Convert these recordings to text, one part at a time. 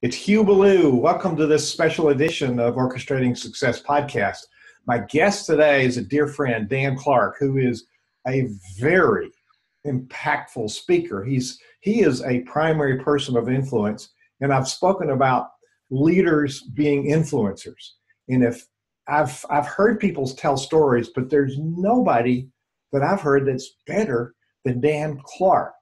It's Hugh Ballou. Welcome to this special edition of Orchestrating Success podcast. My guest today is a dear friend, Dan Clark, who is a very impactful speaker. He is a primary person of influence, and I've spoken about leaders being influencers. And if I've heard people tell stories, but there's nobody that I've heard that's better than Dan Clark.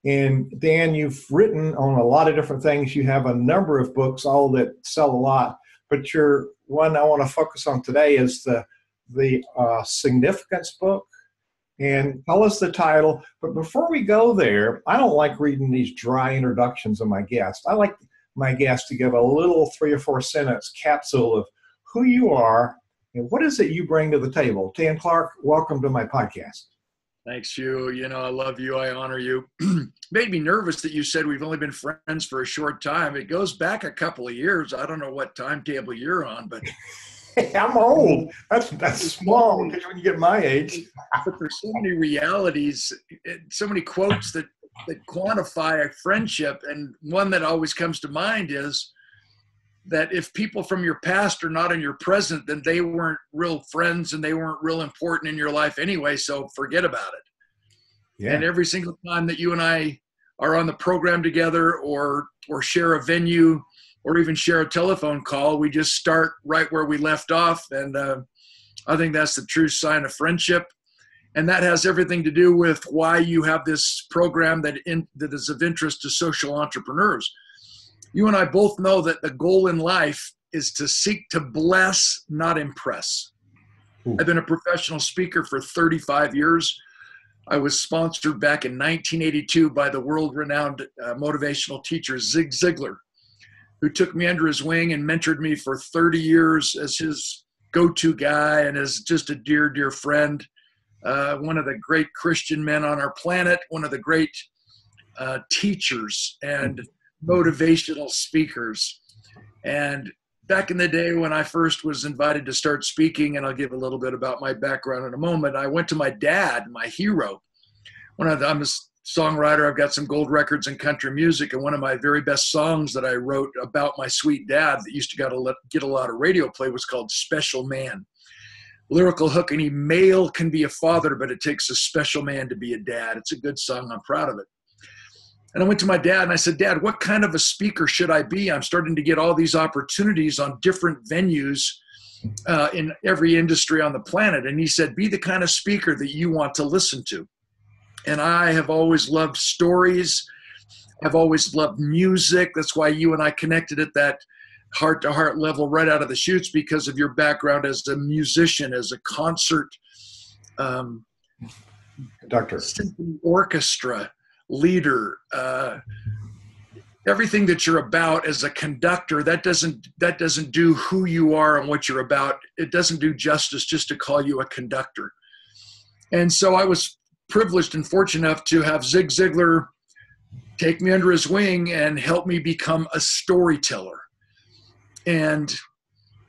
And Dan, you've written on a lot of different things. You have a number of books, all that sell a lot. But your one I want to focus on today is the significance book. And tell us the title. But before we go there, I don't like reading these dry introductions of my guests. I like my guests to give a little 3 or 4 sentence capsule of who you are and what is it you bring to the table. Dan Clark, welcome to my podcast. Thanks, Hugh. You know, I love you. I honor you. Made me nervous that you said we've only been friends for a short time. It goes back a couple of years. I don't know what timetable you're on, but I'm old. That's small because when you get my age. But there's so many realities, so many quotes that quantify a friendship. And one that always comes to mind is that if people from your past are not in your present, then they weren't real friends and they weren't real important in your life anyway, so forget about it. Yeah. And every single time that you and I are on the program together or share a venue or even share a telephone call, we just start right where we left off. And I think that's the true sign of friendship. And that has everything to do with why you have this program that is of interest to social entrepreneurs. You and I both know that the goal in life is to seek to bless, not impress. Ooh. I've been a professional speaker for 35 years. I was sponsored back in 1982 by the world-renowned motivational teacher Zig Ziglar, who took me under his wing and mentored me for 30 years as his go-to guy and as just a dear, dear friend. One of the great Christian men on our planet, one of the great teachers and motivational speakers. And back in the day when I first was invited to start speaking, and I'll give a little bit about my background in a moment, I went to my dad, my hero. I'm a songwriter. I've got some gold records in country music, and one of my very best songs that I wrote about my sweet dad that used to get a lot of radio play was called Special Man. Lyrical hook, any male can be a father, but it takes a special man to be a dad. It's a good song. I'm proud of it. And I went to my dad and I said, Dad, what kind of a speaker should I be? I'm starting to get all these opportunities on different venues in every industry on the planet. And he said, be the kind of speaker that you want to listen to. And I have always loved stories. I've always loved music. That's why you and I connected at that heart-to-heart level right out of the chutes, because of your background as a musician, as a concert conductor, symphony orchestra leader, everything that you're about as a conductor, that doesn't do who you are and what you're about. It doesn't do justice just to call you a conductor. And so I was privileged and fortunate enough to have Zig Ziglar take me under his wing and help me become a storyteller. And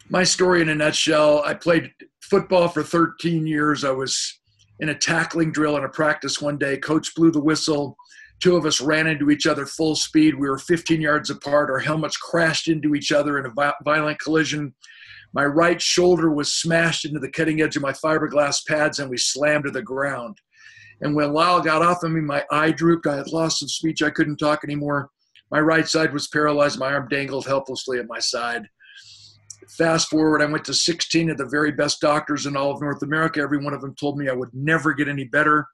my story in a nutshell, I played football for 13 years. I was in a tackling drill in a practice one day. Coach blew the whistle. 2 of us ran into each other full speed. We were 15 yards apart. Our helmets crashed into each other in a violent collision. My right shoulder was smashed into the cutting edge of my fiberglass pads, and we slammed to the ground. And when Lyle got off of me, my eye drooped. I had lost some speech. I couldn't talk anymore. My right side was paralyzed. My arm dangled helplessly at my side. Fast forward, I went to 16 of the very best doctors in all of North America. Every one of them told me I would never get any better.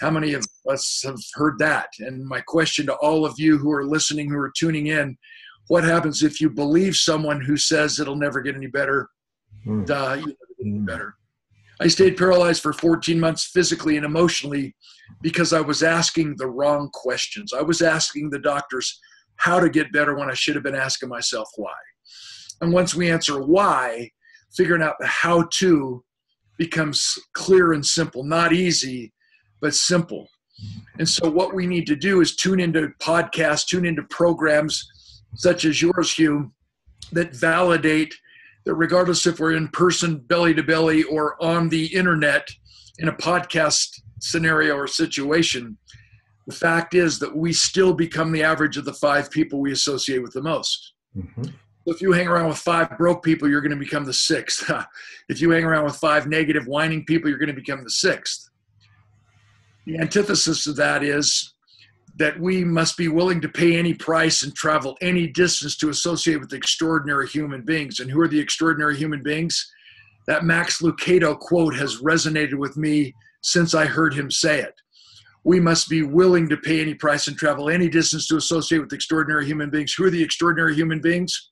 How many of us have heard that? And my question to all of you who are listening, who are tuning in, what happens if you believe someone who says it'll never get any better? You'll never get any better. I stayed paralyzed for 14 months physically and emotionally because I was asking the wrong questions. I was asking the doctors how to get better when I should have been asking myself why. And once we answer why, figuring out the how to becomes clear and simple, not easy, but simple. And so what we need to do is tune into podcasts, tune into programs such as yours, Hugh, that validate that regardless if we're in person, belly to belly, or on the internet in a podcast scenario or situation, the fact is that we still become the average of the 5 people we associate with the most. Mm-hmm. If you hang around with 5 broke people, you're going to become the 6th. If you hang around with 5 negative, whining people, you're going to become the 6th. The antithesis of that is that we must be willing to pay any price and travel any distance to associate with extraordinary human beings. And who are the extraordinary human beings? That Max Lucado quote has resonated with me since I heard him say it. We must be willing to pay any price and travel any distance to associate with extraordinary human beings. Who are the extraordinary human beings?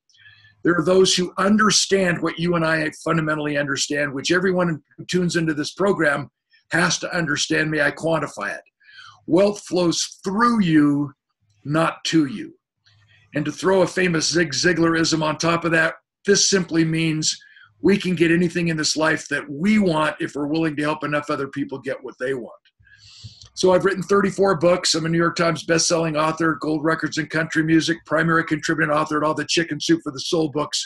There are those who understand what you and I fundamentally understand, which everyone who tunes into this program has to understand. May I quantify it? Wealth flows through you, not to you. And to throw a famous Zig Ziglarism on top of that, this simply means we can get anything in this life that we want if we're willing to help enough other people get what they want. So I've written 34 books. I'm a New York Times best-selling author, gold records in country music, primary contributing author to all the Chicken Soup for the Soul books.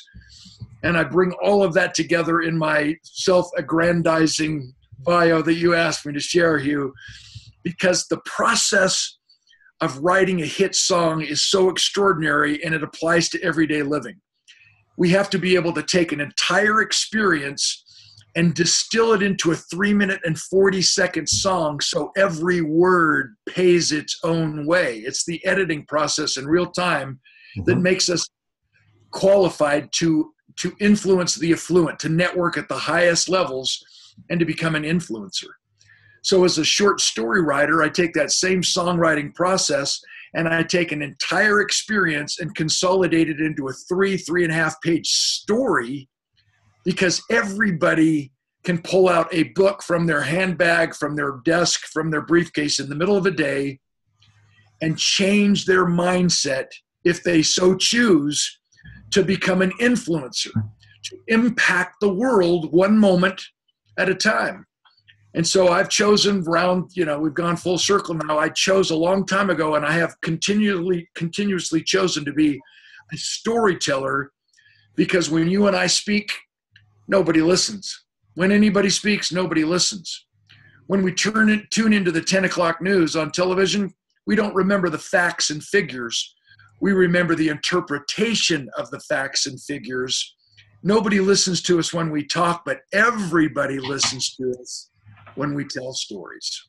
And I bring all of that together in my self-aggrandizing bio that you asked me to share, Hugh, because the process of writing a hit song is so extraordinary and it applies to everyday living. We have to be able to take an entire experience and distill it into a 3-minute and 40-second song so every word pays its own way. It's the editing process in real time that makes us qualified to influence the affluent, to network at the highest levels, and to become an influencer. So as a short story writer, I take that same songwriting process and I take an entire experience and consolidate it into a 3.5 page story, because everybody can pull out a book from their handbag, from their desk, from their briefcase in the middle of a day and change their mindset, if they so choose, to become an influencer, to impact the world one moment at a time. And so I've chosen we've gone full circle now. I chose a long time ago, and I have continuously chosen to be a storyteller, because when you and I speak, nobody listens. When anybody speaks, nobody listens. When we tune into the 10 o'clock news on television, we don't remember the facts and figures. We remember the interpretation of the facts and figures. Nobody listens to us when we talk, but everybody listens to us when we tell stories.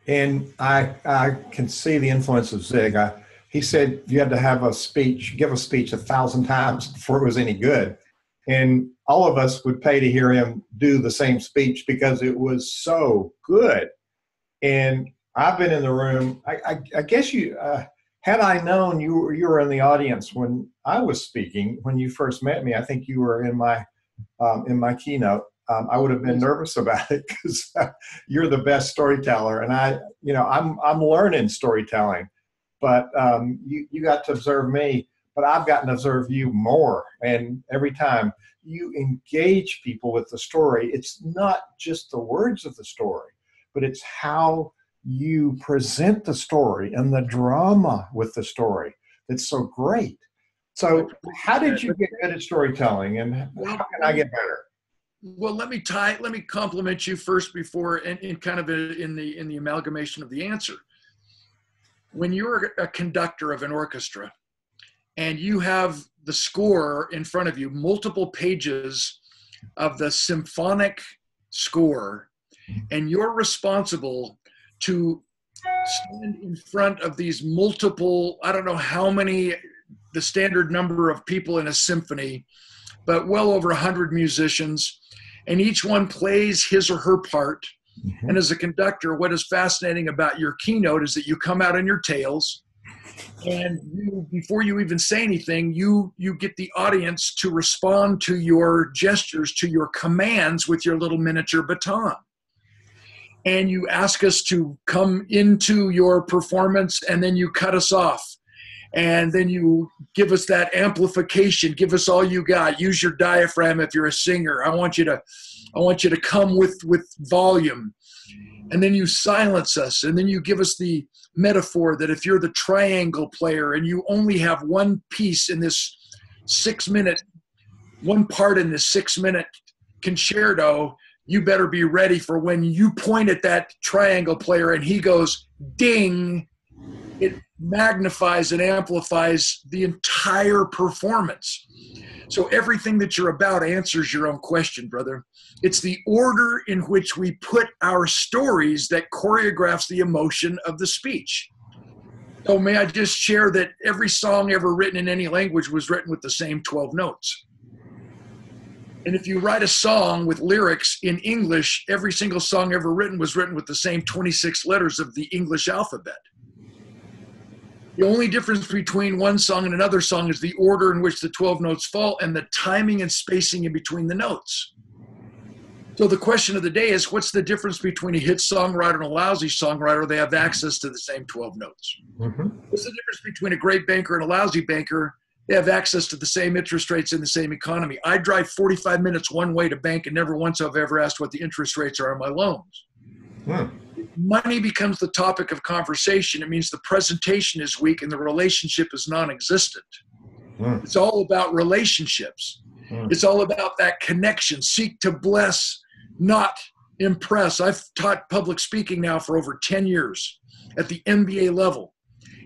And I can see the influence of Zig. He said you had to give a speech 1,000 times before it was any good. And all of us would pay to hear him do the same speech because it was so good. And I've been in the room. I guess you, had I known you were in the audience when I was speaking, when you first met me, I think you were in my keynote. I would have been nervous about it because you're the best storyteller, and I'm learning storytelling. But you got to observe me, but I've gotten to observe you more. And every time you engage people with the story, it's not just the words of the story, but it's how you present the story and the drama with the story that's so great. So how did you get good at storytelling, and how can I get better? Well, let me compliment you first before, and kind of in the amalgamation of the answer. When you're a conductor of an orchestra and you have the score in front of you, multiple pages of the symphonic score, and you're responsible to stand in front of these multiple, I don't know how many, the standard number of people in a symphony, but well over 100 musicians, and each one plays his or her part. Mm-hmm. And as a conductor, what is fascinating about your keynote is that you come out on your tails, and before you even say anything, you get the audience to respond to your gestures, to your commands with your little miniature baton. And you ask us to come into your performance, and then you cut us off. And then you give us that amplification, give us all you got, use your diaphragm if you're a singer. I want you to come with volume. And then you silence us, and then you give us the metaphor that if you're the triangle player and you only have one piece in this 6-minute, one part in this 6-minute concerto, you better be ready for when you point at that triangle player and he goes, ding, it magnifies and amplifies the entire performance. So everything that you're about answers your own question, brother. It's the order in which we put our stories that choreographs the emotion of the speech. So may I just share that every song ever written in any language was written with the same 12 notes. And if you write a song with lyrics in English, every single song ever written was written with the same 26 letters of the English alphabet. The only difference between one song and another song is the order in which the 12 notes fall and the timing and spacing in between the notes. So the question of the day is, what's the difference between a hit songwriter and a lousy songwriter? They have access to the same 12 notes. Mm-hmm. What's the difference between a great banker and a lousy banker? They have access to the same interest rates in the same economy. I drive 45 minutes one way to bank, and never once have I ever asked what the interest rates are on my loans. Money becomes the topic of conversation. It means the presentation is weak and the relationship is non-existent. It's all about relationships. It's all about that connection. Seek to bless, not impress. I've taught public speaking now for over 10 years at the MBA level.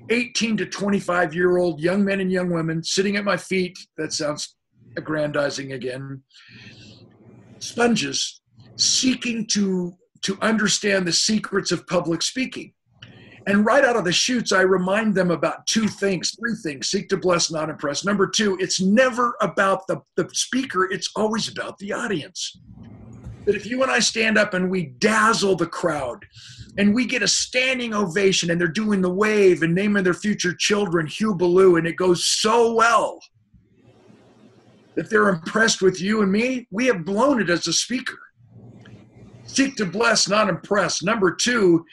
18 to 25-year-old young men and young women sitting at my feet. That sounds aggrandizing again. Sponges seeking to understand the secrets of public speaking. And right out of the chutes, I remind them about three things. Seek to bless, not impress. Number two, it's never about the speaker. It's always about the audience. That if you and I stand up and we dazzle the crowd and we get a standing ovation and they're doing the wave and naming their future children Hugh Ballou, and it goes so well that they're impressed with you and me, we have blown it as a speaker. Seek to bless, not impress. Number two,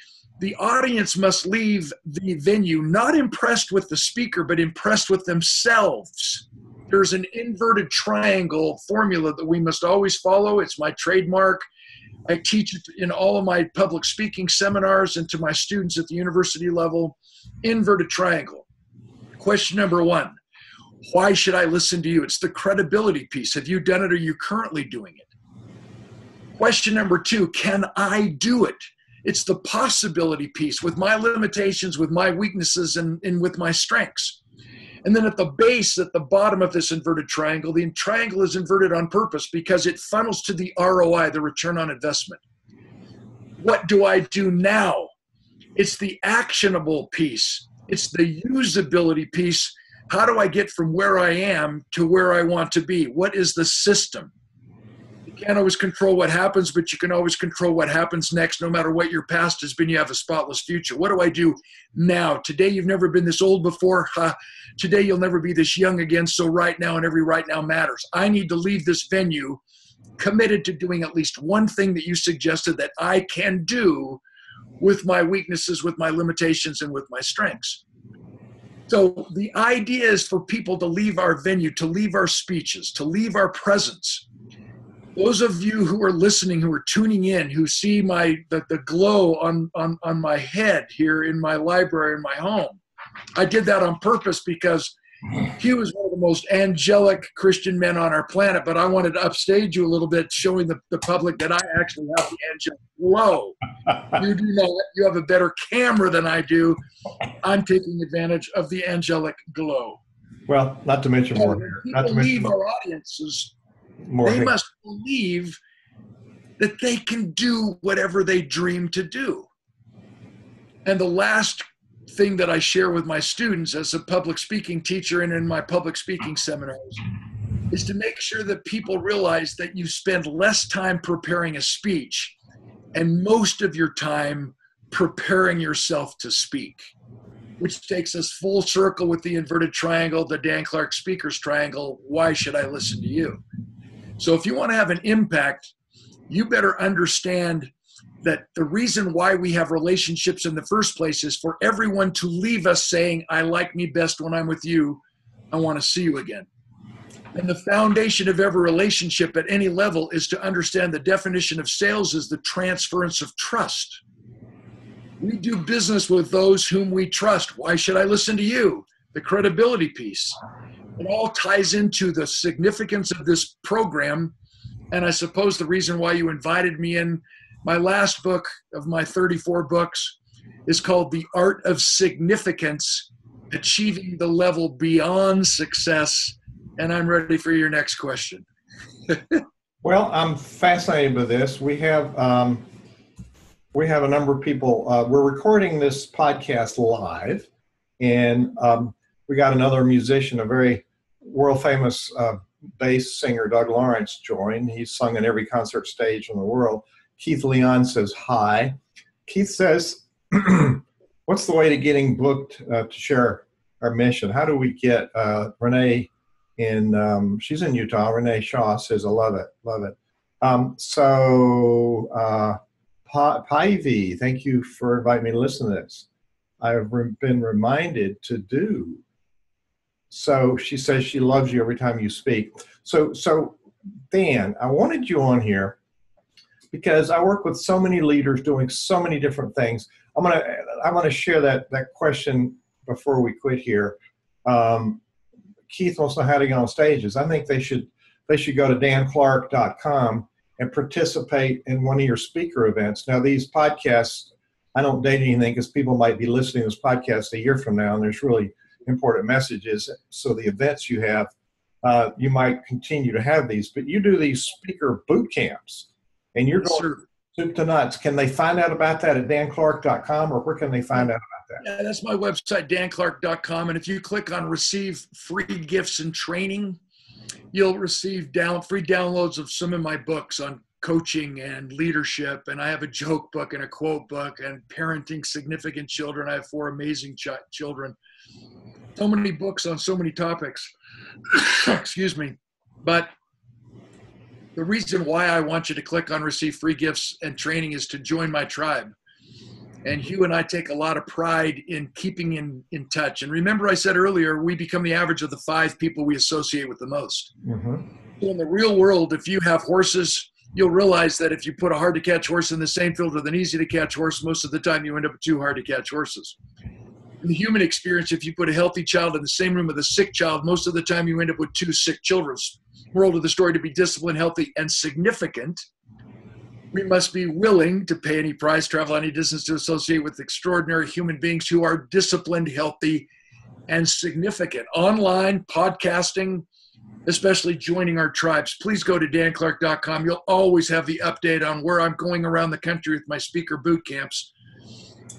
the audience must leave the venue not impressed with the speaker, but impressed with themselves. There's an inverted triangle formula that we must always follow. It's my trademark. I teach it in all of my public speaking seminars and to my students at the university level. Inverted triangle. Question number one, why should I listen to you? It's the credibility piece. Have you done it? Or are you currently doing it? Question number two, can I do it? It's the possibility piece with my limitations, with my weaknesses, and with my strengths. And then at the base, at the bottom of this inverted triangle, the triangle is inverted on purpose because it funnels to the ROI, the return on investment. What do I do now? It's the actionable piece. It's the usability piece. How do I get from where I am to where I want to be? What is the system? You can't always control what happens, but you can always control what happens next. No matter what your past has been, you have a spotless future. What do I do now? Today, you've never been this old before. Today, you'll never be this young again. So right now, and every right now matters. I need to leave this venue committed to doing at least one thing that you suggested that I can do with my weaknesses, with my limitations, and with my strengths. So the idea is for people to leave our venue, to leave our speeches, to leave our presence. Those of you who are listening, who are tuning in, who see the glow on my head here in my library in my home, I did that on purpose because Hugh is one of the most angelic Christian men on our planet, but I wanted to upstage you a little bit, showing the public that I actually have the angelic glow. You do not. You have a better camera than I do. I'm taking advantage of the angelic glow. Well, not to mention more. Not to mention our audiences. They must believe that they can do whatever they dream to do. And the last thing that I share with my students as a public speaking teacher and in my public speaking seminars is to make sure that people realize that you spend less time preparing a speech and most of your time preparing yourself to speak, which takes us full circle with the inverted triangle, the Dan Clark Speakers Triangle. Why should I listen to you? So if you want to have an impact, you better understand that the reason why we have relationships in the first place is for everyone to leave us saying, I like me best when I'm with you. I want to see you again. And the foundation of every relationship at any level is to understand the definition of sales is the transference of trust. We do business with those whom we trust. Why should I listen to you? The credibility piece. It all ties into the significance of this program. And I suppose the reason why you invited me in, my last book of my 34 books is called The Art of Significance, Achieving the Level Beyond Success. And I'm ready for your next question. Well, I'm fascinated with this. We have a number of people. We're recording this podcast live, and we got another musician, a very world famous bass singer, Doug Lawrence, joined. He's sung in every concert stage in the world. Keith Leon says hi. Keith says, what's the way to getting booked to share our mission? How do we get Renee in, she's in Utah, Renee Shaw says, I love it. Pivy, thank you for inviting me to listen to this. I've been reminded to do. So she says she loves you every time you speak. So Dan, I wanted you on here because I work with so many leaders doing so many different things. I want to share that question before we quit here. Keith wants to know how to get on stages. I think they should go to danclark.com and participate in one of your speaker events. Now, these podcasts, I don't date anything because people might be listening to this podcast a year from now, and there's really important messages. So the events you have, you might continue to have these, but you do these speaker boot camps, and you're going soup to nuts. Can they find out about that at danclark.com, or where can they find out about that? Yeah, that's my website, danclark.com. And if you click on receive free gifts and training, you'll receive free downloads of some of my books on coaching and leadership. And I have a joke book and a quote book and parenting significant children. I have 4 amazing children. So many books on so many topics. Excuse me. But the reason why I want you to click on receive free gifts and training is to join my tribe. And Hugh and I take a lot of pride in keeping in touch. And remember I said earlier, we become the average of the 5 people we associate with the most. Mm-hmm. So in the real world, if you have horses, you'll realize that if you put a hard-to-catch horse in the same field with an easy-to-catch horse, most of the time you end up with 2 hard-to-catch horses. In the human experience, if you put a healthy child in the same room with a sick child, most of the time you end up with 2 sick children. Moral of the story, to be disciplined, healthy, and significant, we must be willing to pay any price, travel any distance to associate with extraordinary human beings who are disciplined, healthy, and significant. Online, podcasting, especially joining our tribes. Please go to danclark.com. You'll always have the update on where I'm going around the country with my speaker boot camps.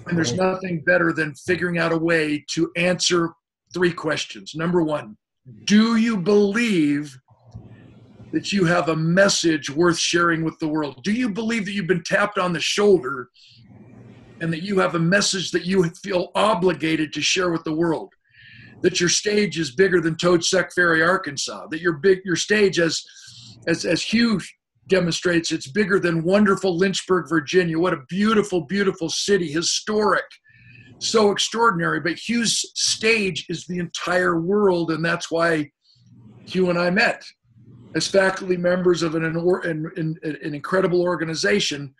And there's nothing better than figuring out a way to answer 3 questions. Number 1, do you believe that you have a message worth sharing with the world? Do you believe that you've been tapped on the shoulder and that you have a message that you feel obligated to share with the world? That your stage is bigger than Toadsuck Ferry, Arkansas? That your stage, as Hugh demonstrates, it's bigger than wonderful Lynchburg, Virginia. What a beautiful, beautiful city, historic, so extraordinary. But Hugh's stage is the entire world, and that's why Hugh and I met as faculty members of an incredible organization.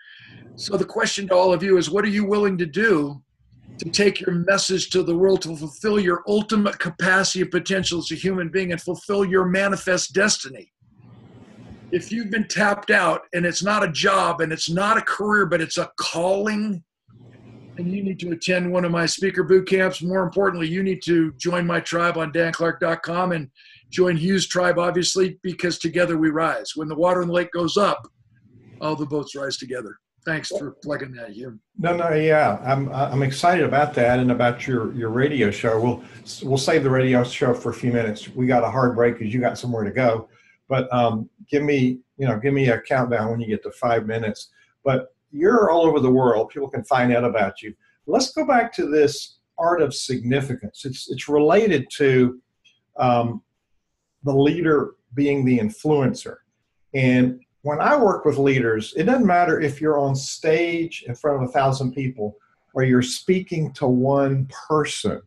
So the question to all of you is, what are you willing to do to take your message to the world, to fulfill your ultimate capacity and potential as a human being and fulfill your manifest destiny? If you've been tapped out and it's not a job and it's not a career, but it's a calling, and you need to attend one of my speaker boot camps, more importantly, you need to join my tribe on danclark.com and join Hugh's tribe, obviously, because together we rise. When the water in the lake goes up, all the boats rise together. Thanks for plugging that, Hugh. No, yeah, I'm excited about that and about your radio show. We'll save the radio show for a few minutes. We got a hard break because you got somewhere to go. But give me a countdown when you get to 5 minutes. But you're all over the world. People can find out about you. Let's go back to this art of significance. It's related to the leader being the influencer. And when I work with leaders, it doesn't matter if you're on stage in front of 1,000 people or you're speaking to one person.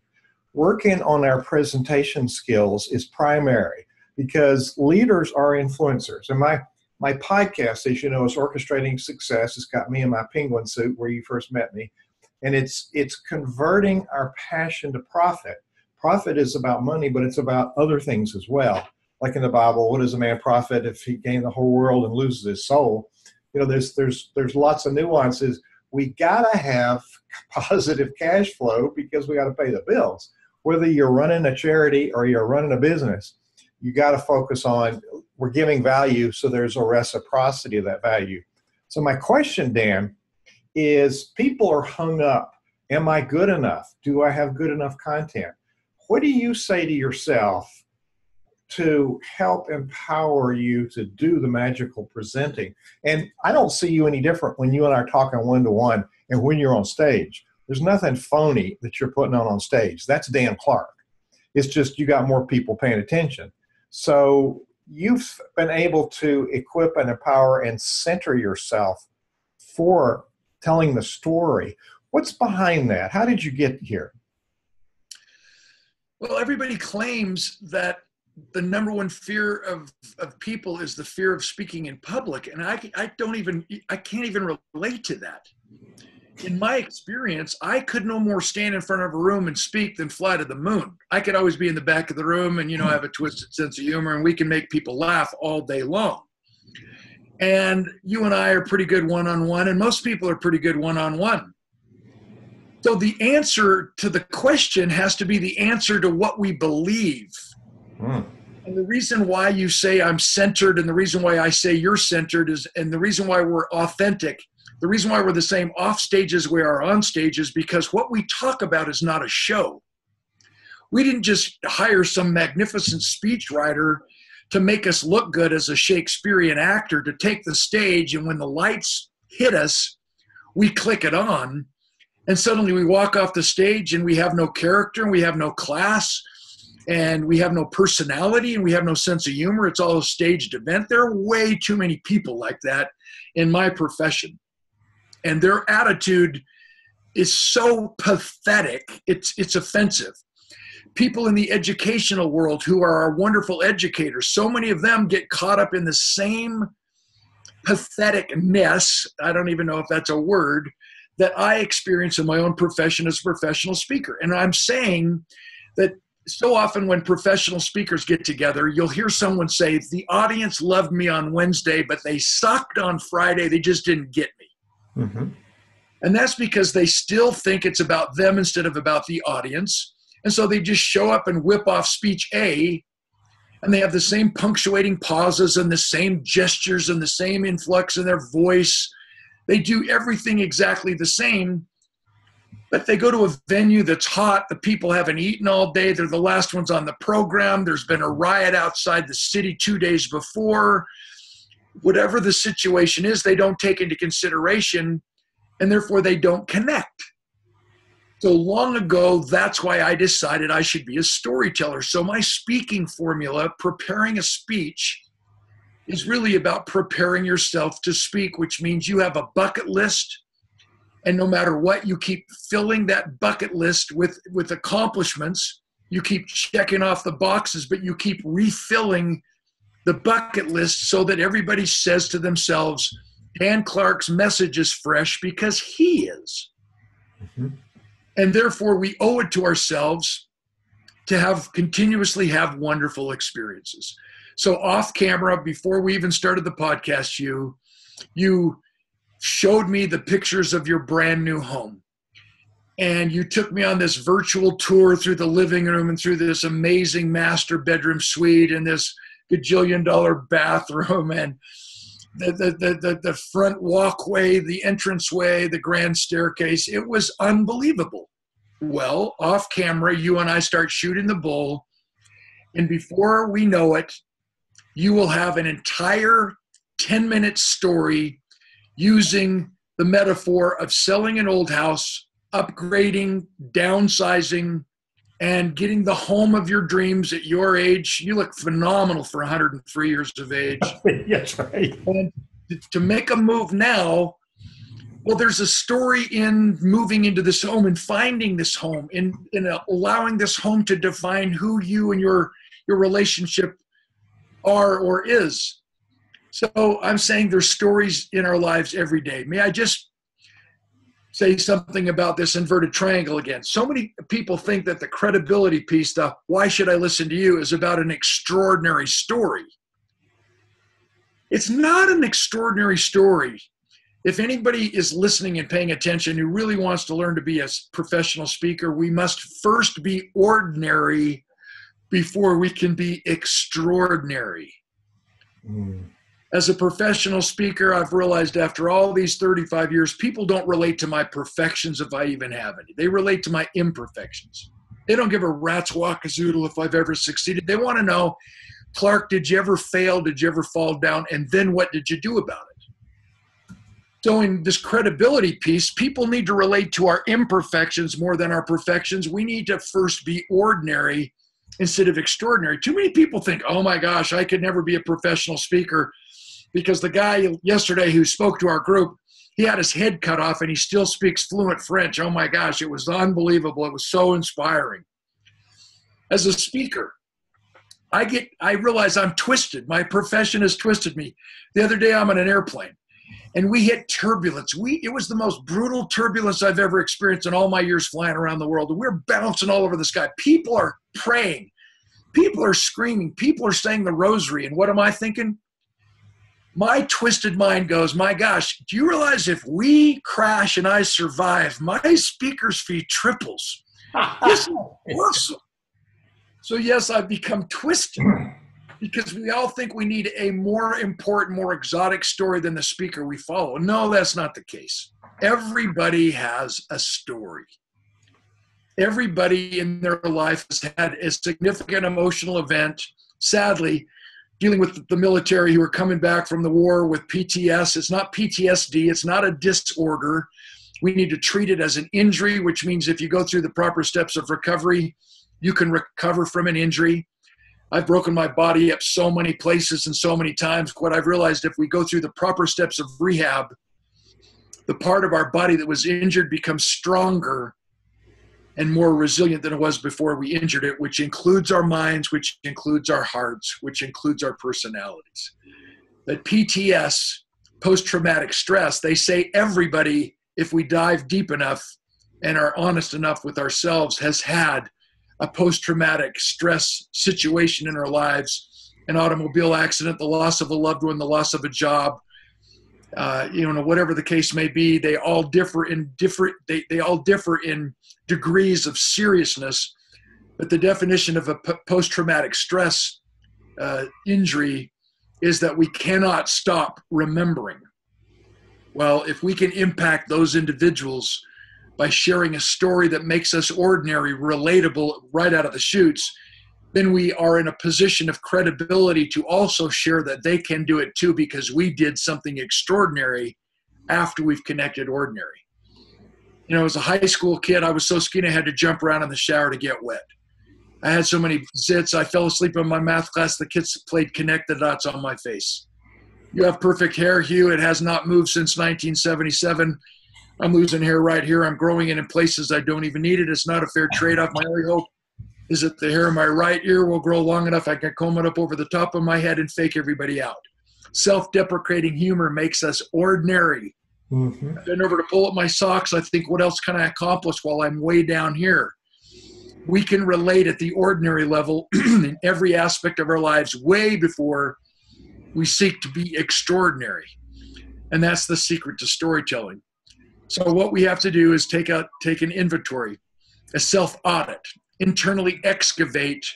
Working on our presentation skills is primary because leaders are influencers. And my podcast, as you know, is Orchestrating Success. It's got me in my penguin suit where you first met me. And it's converting our passion to profit. Profit is about money, but it's about other things as well. Like in the Bible, what does a man profit if he gain the whole world and loses his soul? You know, there's lots of nuances, we got to have positive cash flow because we got to pay the bills. Whether you're running a charity or you're running a business, you got to focus on we're giving value, so there's a reciprocity of that value. So my question, Dan, is people are hung up. Am I good enough? Do I have good enough content? What do you say to yourself to help empower you to do the magical presenting? And I don't see you any different when you and I are talking one-to-one and when you're on stage. There's nothing phony that you're putting on stage. That's Dan Clark. It's just you got more people paying attention. So you've been able to equip and empower and center yourself for telling the story. What's behind that? How did you get here? Well, everybody claims that the number one fear of people is the fear of speaking in public. And I can't even relate to that. In my experience, I could no more stand in front of a room and speak than fly to the moon. I could always be in the back of the room and, have a twisted sense of humor, and we can make people laugh all day long. And you and I are pretty good one-on-one, and most people are pretty good one-on-one. So the answer to the question has to be the answer to what we believe. And the reason why you say I'm centered, and the reason why I say you're centered is, and the reason why we're authentic, the reason why we're the same off stage as we are on stage is because what we talk about is not a show. We didn't just hire some magnificent speechwriter to make us look good as a Shakespearean actor to take the stage, and when the lights hit us, we click it on, and suddenly we walk off the stage and we have no character, and we have no class, and we have no personality, and we have no sense of humor. It's all a staged event. There are way too many people like that in my profession. And their attitude is so pathetic, it's offensive. People in the educational world who are our wonderful educators, so many of them get caught up in the same pathetic mess, I don't even know if that's a word, that I experience in my own profession as a professional speaker. And I'm saying that so often when professional speakers get together, you'll hear someone say, the audience loved me on Wednesday, but they sucked on Friday, they just didn't get me. Mm-hmm. And that's because they still think it's about them instead of about the audience. And so they just show up and whip off speech A, and they have the same punctuating pauses and the same gestures and the same influx in their voice. They do everything exactly the same, but they go to a venue that's hot. The people haven't eaten all day. They're the last ones on the program. There's been a riot outside the city 2 days before. Whatever the situation is, they don't take into consideration, and therefore they don't connect. So long ago, that's why I decided I should be a storyteller. So my speaking formula, preparing a speech, is really about preparing yourself to speak, which means you have a bucket list, and no matter what, you keep filling that bucket list with accomplishments. You keep checking off the boxes, but you keep refilling the bucket list so that everybody says to themselves, Dan Clark's message is fresh because he is. Mm-hmm. And therefore we owe it to ourselves to continuously have wonderful experiences. So off camera, before we even started the podcast, you showed me the pictures of your brand new home. And you took me on this virtual tour through the living room and through this amazing master bedroom suite and this gajillion-dollar bathroom and the front walkway, the entranceway, the grand staircase. It was unbelievable. Well, off camera, you and I start shooting the bull, and before we know it, you will have an entire 10-minute story using the metaphor of selling an old house, upgrading, downsizing, and getting the home of your dreams at your age. You look phenomenal for 103 years of age. That's right. And to make a move now, well, there's a story in moving into this home and finding this home, in allowing this home to define who you and your relationship are or is. So I'm saying there's stories in our lives every day. May I just say something about this inverted triangle again? So many people think that the credibility piece, the why should I listen to you, is about an extraordinary story. It's not an extraordinary story if anybody is listening and paying attention who really wants to learn to be a professional speaker, we must first be ordinary before we can be extraordinary. Mm. As a professional speaker, I've realized after all these 35 years, people don't relate to my perfections if I even have any. They relate to my imperfections. They don't give a rat's wackazoodle if I've ever succeeded. They want to know, Clark, did you ever fail? Did you ever fall down? And then what did you do about it? So in this credibility piece, people need to relate to our imperfections more than our perfections. We need to first be ordinary instead of extraordinary. Too many people think, oh my gosh, I could never be a professional speaker, because the guy yesterday who spoke to our group, he had his head cut off and he still speaks fluent French. Oh my gosh, it was unbelievable. It was so inspiring. As a speaker, I realize I'm twisted. My profession has twisted me. The other day I'm on an airplane and we hit turbulence. It was the most brutal turbulence I've ever experienced in all my years flying around the world. And we're bouncing all over the sky. People are praying. People are screaming. People are saying the rosary. And what am I thinking? My twisted mind goes, my gosh, do you realize if we crash and I survive, my speaker's fee triples? This is awesome. So yes, I've become twisted because we all think we need a more important, more exotic story than the speaker we follow. No, that's not the case. Everybody has a story. Everybody in their life has had a significant emotional event. Sadly, dealing with the military who are coming back from the war with PTS. It's not PTSD. It's not a disorder. We need to treat it as an injury, which means if you go through the proper steps of recovery, you can recover from an injury. I've broken my body up so many places and so many times. What I've realized, if we go through the proper steps of rehab, the part of our body that was injured becomes stronger and more resilient than it was before we injured it, which includes our minds, which includes our hearts, which includes our personalities. But PTS, post-traumatic stress, they say everybody, if we dive deep enough and are honest enough with ourselves, has had a post-traumatic stress situation in our lives, an automobile accident, the loss of a loved one, the loss of a job, whatever the case may be. They all differ in degrees of seriousness, but the definition of a post-traumatic stress injury is that we cannot stop remembering. Well, if we can impact those individuals by sharing a story that makes us ordinary, relatable right out of the chutes, then we are in a position of credibility to also share that they can do it too, because we did something extraordinary after we've connected ordinary. As a high school kid, I was so skinny I had to jump around in the shower to get wet. I had so many zits, I fell asleep in my math class. The kids played connect the dots on my face. You have perfect hair, Hugh. It has not moved since 1977. I'm losing hair right here. I'm growing it in places I don't even need it. It's not a fair trade-off. My only hope is that the hair in my right ear will grow long enough I can comb it up over the top of my head and fake everybody out. Self-deprecating humor makes us ordinary. Mm-hmm. I bend over to pull up my socks. I think, what else can I accomplish while I'm way down here? We can relate at the ordinary level in every aspect of our lives way before we seek to be extraordinary. And that's the secret to storytelling. So what we have to do is take an inventory, a self-audit, internally excavate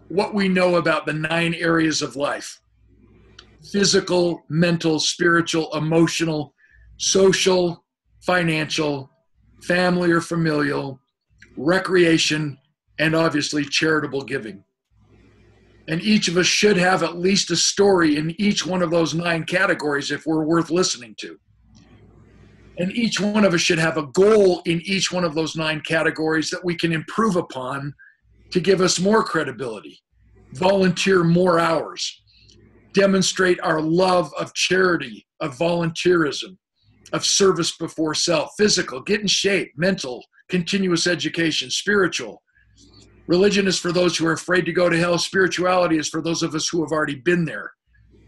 what we know about the 9 areas of life: physical, mental, spiritual, emotional, social, financial, family or familial, recreation, and obviously charitable giving. And each of us should have at least a story in each one of those 9 categories if we're worth listening to. And each one of us should have a goal in each one of those 9 categories that we can improve upon to give us more credibility, volunteer more hours, demonstrate our love of charity, of volunteerism, of service before self, physical, get in shape, mental, continuous education, spiritual. Religion is for those who are afraid to go to hell. Spirituality is for those of us who have already been there.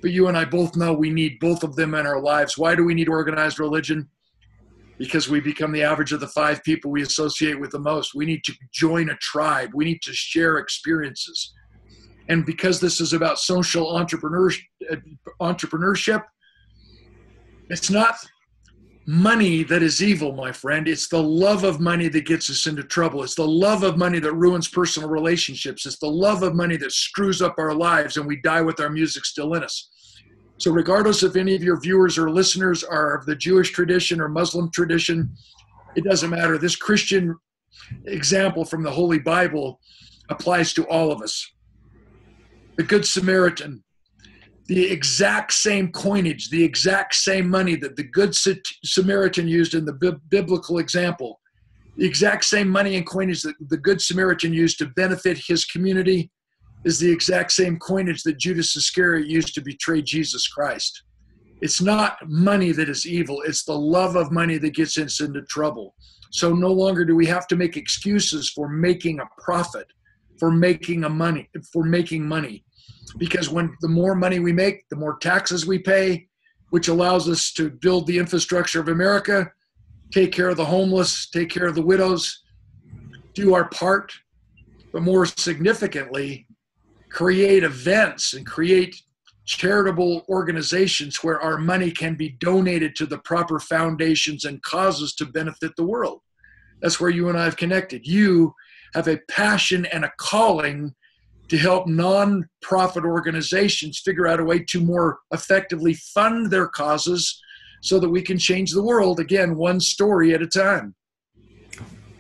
But you and I both know we need both of them in our lives. Why do we need organized religion? Because we become the average of the 5 people we associate with the most. We need to join a tribe. We need to share experiences. And because this is about social entrepreneurship, it's not money that is evil, my friend. It's the love of money that gets us into trouble. It's the love of money that ruins personal relationships. It's the love of money that screws up our lives, and we die with our music still in us. So regardless if any of your viewers or listeners are of the Jewish tradition or Muslim tradition, it doesn't matter. This Christian example from the Holy Bible applies to all of us. The Good Samaritan, the exact same coinage, the exact same money that the Good Samaritan used in the biblical example, the exact same money and coinage that the Good Samaritan used to benefit his community is the exact same coinage that Judas Iscariot used to betray Jesus Christ. It's not money that is evil. It's the love of money that gets us into trouble. So no longer do we have to make excuses for making a profit, for making money. Because when the more money we make, the more taxes we pay, which allows us to build the infrastructure of America, take care of the homeless, take care of the widows, do our part, but more significantly, create events and create charitable organizations where our money can be donated to the proper foundations and causes to benefit the world. That's where you and I have connected. You have a passion and a calling to help non-profit organizations figure out a way to more effectively fund their causes so that we can change the world, again, one story at a time.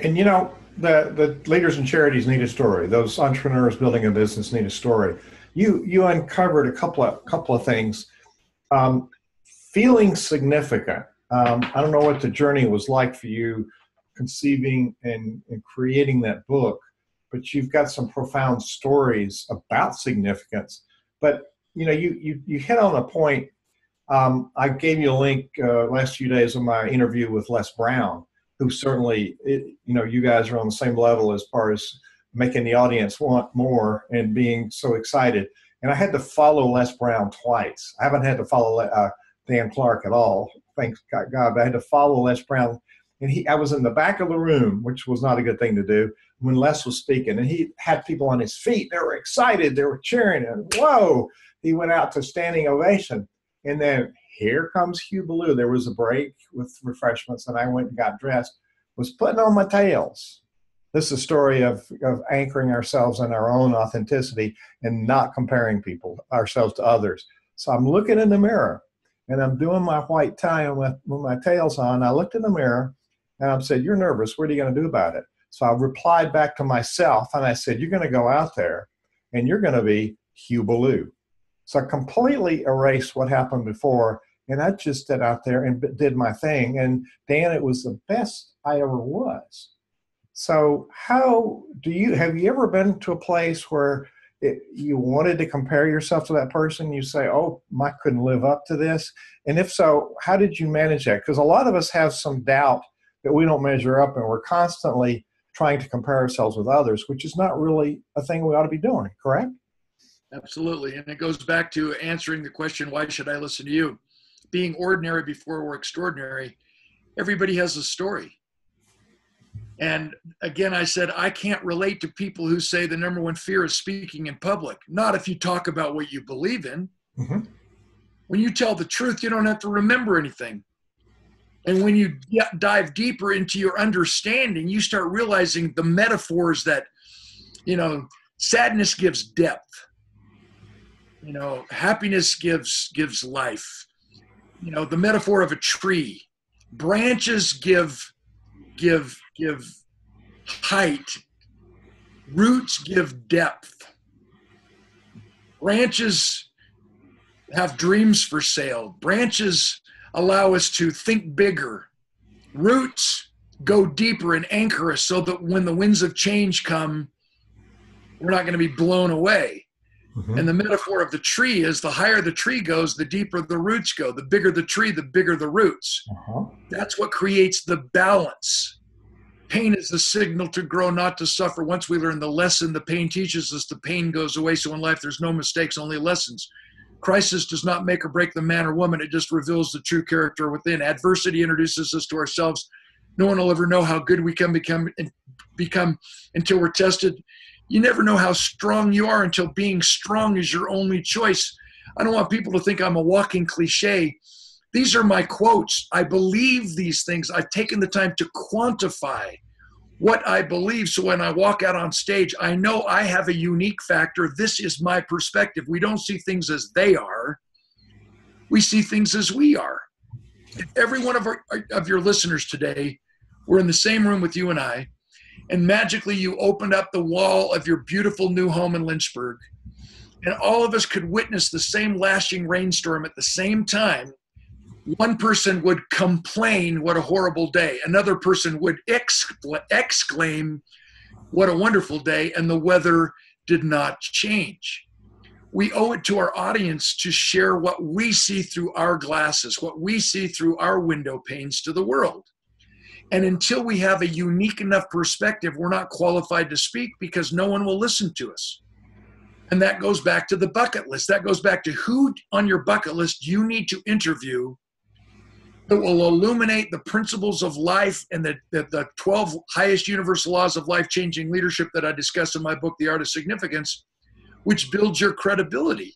And you know, the leaders in charities need a story. Those entrepreneurs building a business need a story. You uncovered a couple of things. Feeling significant. I don't know what the journey was like for you conceiving and creating that book, but you've got some profound stories about significance. But you know, you hit on a point. I gave you a link last few days of my interview with Les Brown, who certainly, you know, you guys are on the same level as far as making the audience want more and being so excited. And I had to follow Les Brown twice. I haven't had to follow Dan Clark at all, thanks God, but I had to follow Les Brown. And I was in the back of the room, which was not a good thing to do, when Les was speaking. And he had people on his feet. They were excited. They were cheering. And whoa, he went out to standing ovation. And then here comes Hugh Ballou. There was a break with refreshments, and I went and got dressed, was putting on my tails. This is a story of anchoring ourselves in our own authenticity and not comparing ourselves to others. So I'm looking in the mirror, and I'm doing my white tie with my tails on. I looked in the mirror, and I said, "You're nervous. What are you going to do about it?" So I replied back to myself, and I said, "You're going to go out there, and you're going to be Hugh Ballou." So I completely erased what happened before, and I just stood out there and did my thing. And Dan, it was the best I ever was. So have you ever been to a place where you wanted to compare yourself to that person? You say, "Oh, I couldn't live up to this." And if so, how did you manage that? Because a lot of us have some doubt that we don't measure up, and we're constantly trying to compare ourselves with others, which is not really a thing we ought to be doing, correct? Absolutely. And it goes back to answering the question, why should I listen to you? Being ordinary before we're extraordinary. Everybody has a story. And again, I said, I can't relate to people who say the number one fear is speaking in public. Not if you talk about what you believe in. Mm-hmm. When you tell the truth, you don't have to remember anything. And when you dive deeper into your understanding, you start realizing the metaphors that, you know, sadness gives depth. You know, happiness gives life. You know, the metaphor of a tree. Branches give height. Roots give depth. Branches have dreams for sale. Branches allow us to think bigger. Roots go deeper and anchor us so that when the winds of change come, we're not going to be blown away. Mm-hmm. And the metaphor of the tree is the higher the tree goes, the deeper the roots go. The bigger the tree, the bigger the roots. Uh-huh. That's what creates the balance. Pain is the signal to grow, not to suffer. Once we learn the lesson the pain teaches us, the pain goes away. So in life, there's no mistakes, only lessons. Crisis does not make or break the man or woman. It just reveals the true character within. Adversity introduces us to ourselves. No one will ever know how good we can become until we're tested. You never know how strong you are until being strong is your only choice. I don't want people to think I'm a walking cliche, These are my quotes. I believe these things. I've taken the time to quantify what I believe. So when I walk out on stage, I know I have a unique factor. This is my perspective. We don't see things as they are. We see things as we are. If every one of your listeners today were in the same room with you and I, and magically you opened up the wall of your beautiful new home in Lynchburg, and all of us could witness the same lashing rainstorm at the same time, one person would complain, what a horrible day. Another person would exclaim, what a wonderful day, and the weather did not change. We owe it to our audience to share what we see through our glasses, what we see through our window panes to the world. And until we have a unique enough perspective, we're not qualified to speak because no one will listen to us. And that goes back to the bucket list. That goes back to who on your bucket list you need to interview that will illuminate the principles of life and the 12 highest universal laws of life-changing leadership that I discuss in my book, The Art of Significance, which builds your credibility.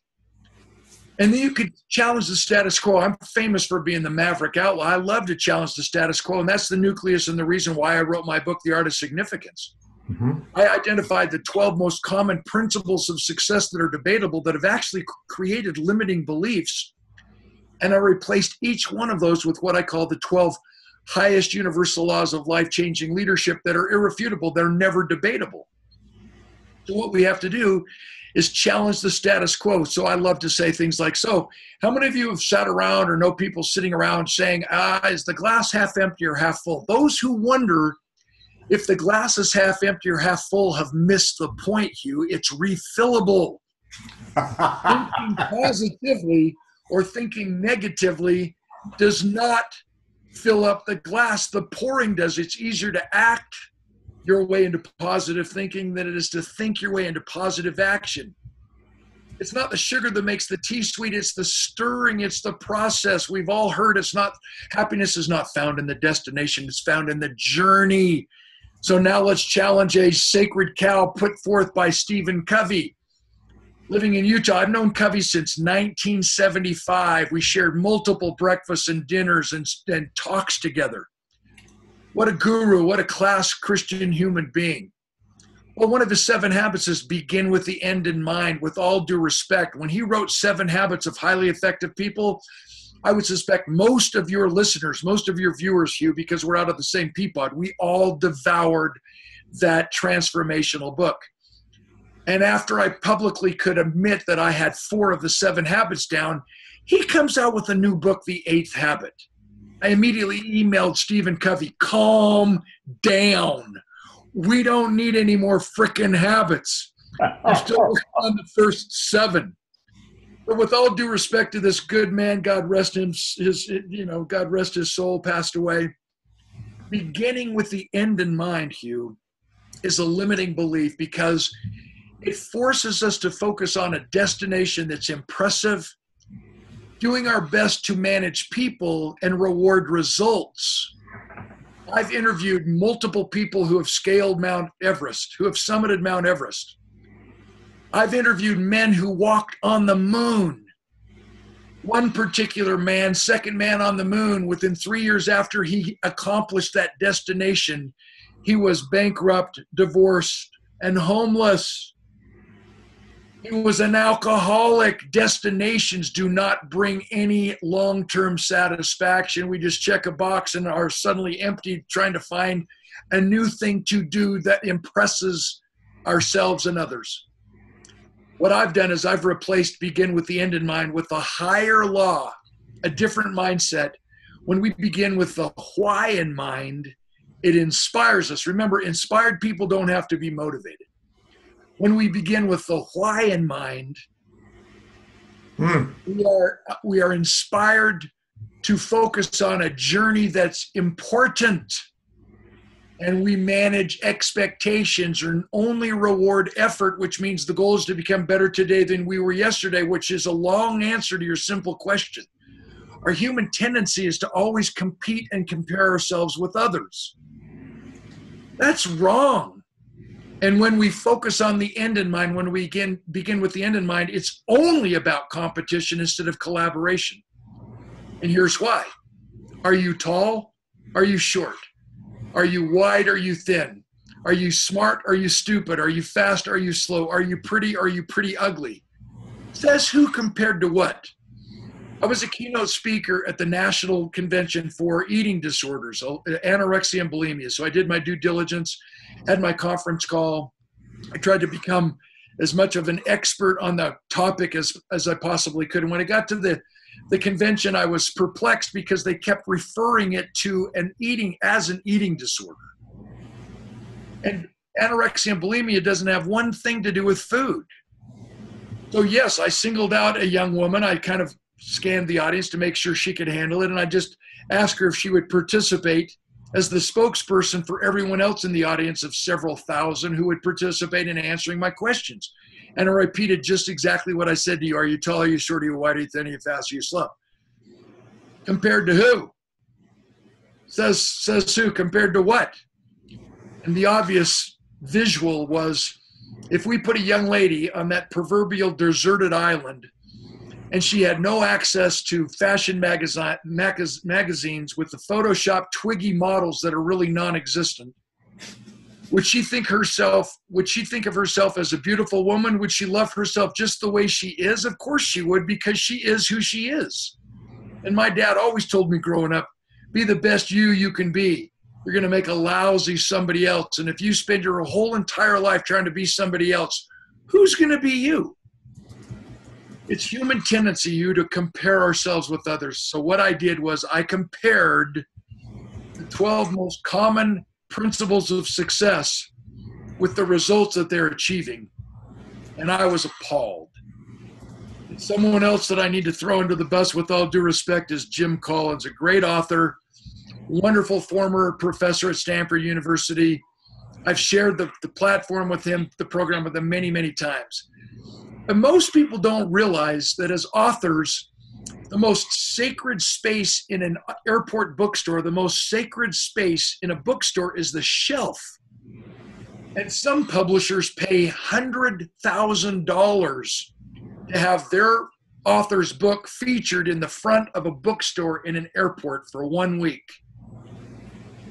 And then you could challenge the status quo. I'm famous for being the maverick outlaw. I love to challenge the status quo, and that's the nucleus and the reason why I wrote my book, The Art of Significance. Mm-hmm. I identified the 12 most common principles of success that are debatable that have actually created limiting beliefs. And I replaced each one of those with what I call the 12 highest universal laws of life-changing leadership that are irrefutable. They're never debatable. So what we have to do is challenge the status quo. So I love to say things like, so how many of you have sat around or know people sitting around saying, is the glass half empty or half full? Those who wonder if the glass is half empty or half full have missed the point, Hugh. It's refillable. Thinking positively or thinking negatively does not fill up the glass. The pouring does. It's easier to act your way into positive thinking than it is to think your way into positive action. It's not the sugar that makes the tea sweet, it's the stirring, it's the process. We've all heard happiness is not found in the destination, it's found in the journey. So now let's challenge a sacred cow put forth by Stephen Covey. Living in Utah, I've known Covey since 1975. We shared multiple breakfasts and dinners and talks together. What a guru, what a class Christian human being. Well, one of his 7 habits is begin with the end in mind, with all due respect. When he wrote 7 Habits of Highly Effective People, I would suspect most of your listeners, most of your viewers, Hugh, because we're out of the same peapod, we all devoured that transformational book. And after I publicly could admit that I had 4 of the 7 habits down, he comes out with a new book, The 8th Habit. I immediately emailed Stephen Covey, calm down. We don't need any more frickin' habits. I'm still working on the first 7. But with all due respect to this good man, God rest his soul, passed away. Beginning with the end in mind, Hugh, is a limiting belief because it forces us to focus on a destination that's impressive, doing our best to manage people and reward results. I've interviewed multiple people who have scaled Mount Everest, who have summited Mount Everest. I've interviewed men who walked on the moon. One particular man, second man on the moon, within 3 years after he accomplished that destination, he was bankrupt, divorced, and homeless. He was an alcoholic. Destinations do not bring any long-term satisfaction. We just check a box and are suddenly empty trying to find a new thing to do that impresses ourselves and others. What I've done is I've replaced begin with the end in mind with a higher law, a different mindset. When we begin with the why in mind, it inspires us. Remember, inspired people don't have to be motivated. When we begin with the why in mind, we are inspired to focus on a journey that's important, and we manage expectations and only reward effort, which means the goal is to become better today than we were yesterday, which is a long answer to your simple question. Our human tendency is to always compete and compare ourselves with others. That's wrong. And when we focus on the end in mind, when we begin with the end in mind, it's only about competition instead of collaboration. And here's why. Are you tall? Are you short? Are you wide? Are you thin? Are you smart? Are you stupid? Are you fast? Are you slow? Are you pretty? Are you pretty ugly? Says who compared to what? I was a keynote speaker at the National Convention for Eating Disorders, anorexia and bulimia. So I did my due diligence, had my conference call. I tried to become as much of an expert on the topic as I possibly could. And when I got to the convention, I was perplexed because they kept referring it to an eating disorder. And anorexia and bulimia doesn't have one thing to do with food. So yes, I singled out a young woman. I kind of scanned the audience to make sure she could handle it. And I just asked her if she would participate as the spokesperson for everyone else in the audience of several thousand who would participate in answering my questions. And I repeated just exactly what I said to you. Are you tall? Are you short? Are you wide? Are you thin? Are you fast? Are you slow? Compared to who? Says who? Compared to what? And the obvious visual was, if we put a young lady on that proverbial deserted island and she had no access to fashion magazines with the Photoshop Twiggy models that are really non-existent, would she think of herself as a beautiful woman? Would she love herself just the way she is? Of course she would, because she is who she is. And my dad always told me growing up, be the best you can be. You're going to make a lousy somebody else. And if you spend your whole entire life trying to be somebody else, who's going to be you? It's human tendency to compare ourselves with others. So what I did was I compared the 12 most common principles of success with the results that they're achieving. And I was appalled. And someone else that I need to throw into the bus, with all due respect, is Jim Collins, a great author, wonderful former professor at Stanford University. I've shared the platform with him, the program with him many, many times. And most people don't realize that as authors, the most sacred space in an airport bookstore, the most sacred space in a bookstore is the shelf. And some publishers pay $100,000 to have their author's book featured in the front of a bookstore in an airport for 1 week.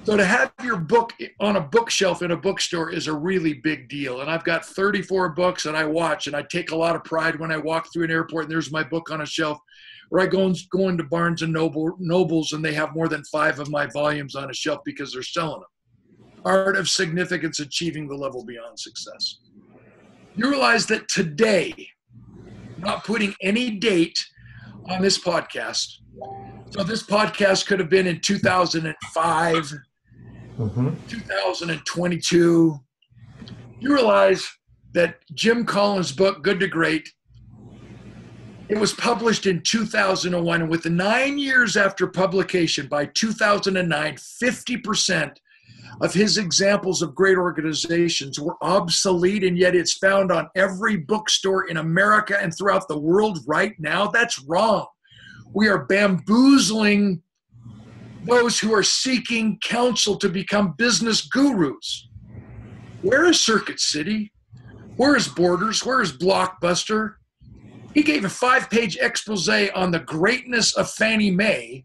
So to have your book on a bookshelf in a bookstore is a really big deal. And I've got 34 books, and I watch, and I take a lot of pride when I walk through an airport and there's my book on a shelf, or I go into Barnes and Nobles and they have more than 5 of my volumes on a shelf because they're selling them. Art of Significance, Achieving the Level Beyond Success. You realize that today, not putting any date on this podcast, so this podcast could have been in 2005, 2022. You realize that Jim Collins' book, Good to Great, it was published in 2001, and with 9 years after publication, by 2009, 50% of his examples of great organizations were obsolete, and yet it's found on every bookstore in America and throughout the world right now. That's wrong. We are bamboozling those who are seeking counsel to become business gurus. Where is Circuit City? Where is Borders? Where is Blockbuster? He gave a 5-page expose on the greatness of Fannie Mae,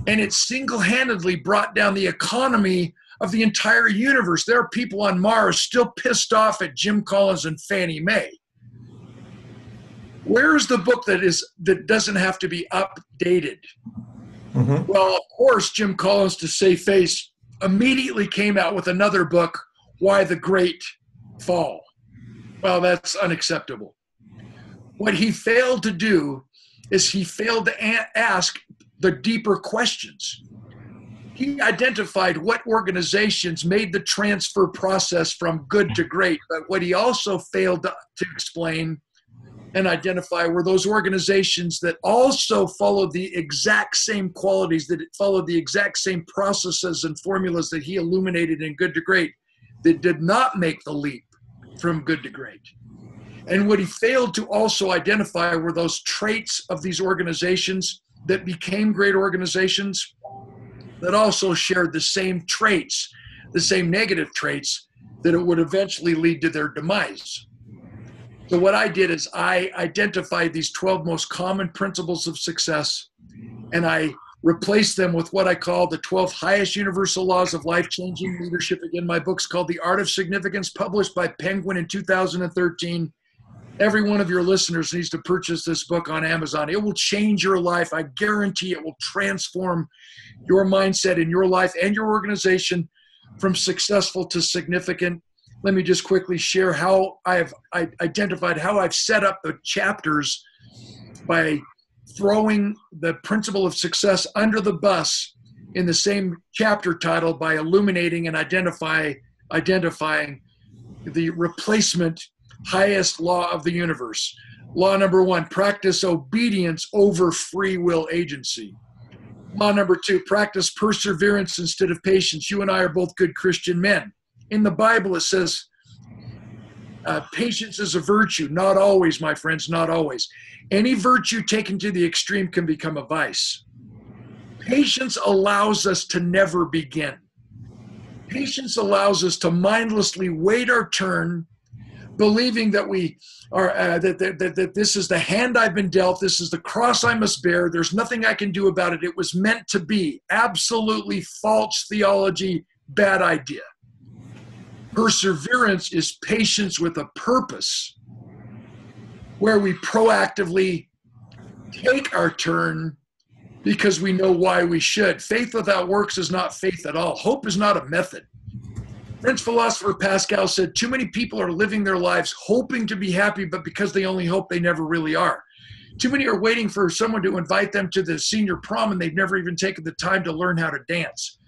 and it single-handedly brought down the economy of the entire universe. There are people on Mars still pissed off at Jim Collins and Fannie Mae. Where is the book that doesn't have to be updated? Well, of course, Jim Collins, to save face, immediately came out with another book, Why the Great Fall. Well, that's unacceptable. What he failed to do is he failed to ask the deeper questions. He identified what organizations made the transfer process from good to great, but what he also failed to explain and identify were those organizations that also followed the exact same qualities, that followed the exact same processes and formulas that he illuminated in Good to Great, that did not make the leap from good to great. And what he failed to also identify were those traits of these organizations that became great organizations that also shared the same traits, the same negative traits, that it would eventually lead to their demise. So what I did is I identified these 12 most common principles of success, and I replace them with what I call the 12 highest universal laws of life-changing leadership. Again, my book's called The Art of Significance, published by Penguin in 2013. Every one of your listeners needs to purchase this book on Amazon. It will change your life. I guarantee it will transform your mindset in your life and your organization from successful to significant. Let me just quickly share how I've identified how I've set up the chapters by throwing the principle of success under the bus in the same chapter title by illuminating and identifying the replacement highest law of the universe. Law number 1, practice obedience over free will agency. Law number 2, practice perseverance instead of patience. You and I are both good Christian men. In the Bible, it says, patience is a virtue. Not always, my friends, not always. Any virtue taken to the extreme can become a vice. Patience allows us to never begin. Patience allows us to mindlessly wait our turn, believing that we are that this is the hand I've been dealt, this is the cross I must bear, there's nothing I can do about it, it was meant to be. Absolutely false theology, bad idea. Perseverance is patience with a purpose, where we proactively take our turn because we know why we should. Faith without works is not faith at all. Hope is not a method. French philosopher Pascal said, too many people are living their lives hoping to be happy, but because they only hope, they never really are. Too many are waiting for someone to invite them to the senior prom, and they've never even taken the time to learn how to dance.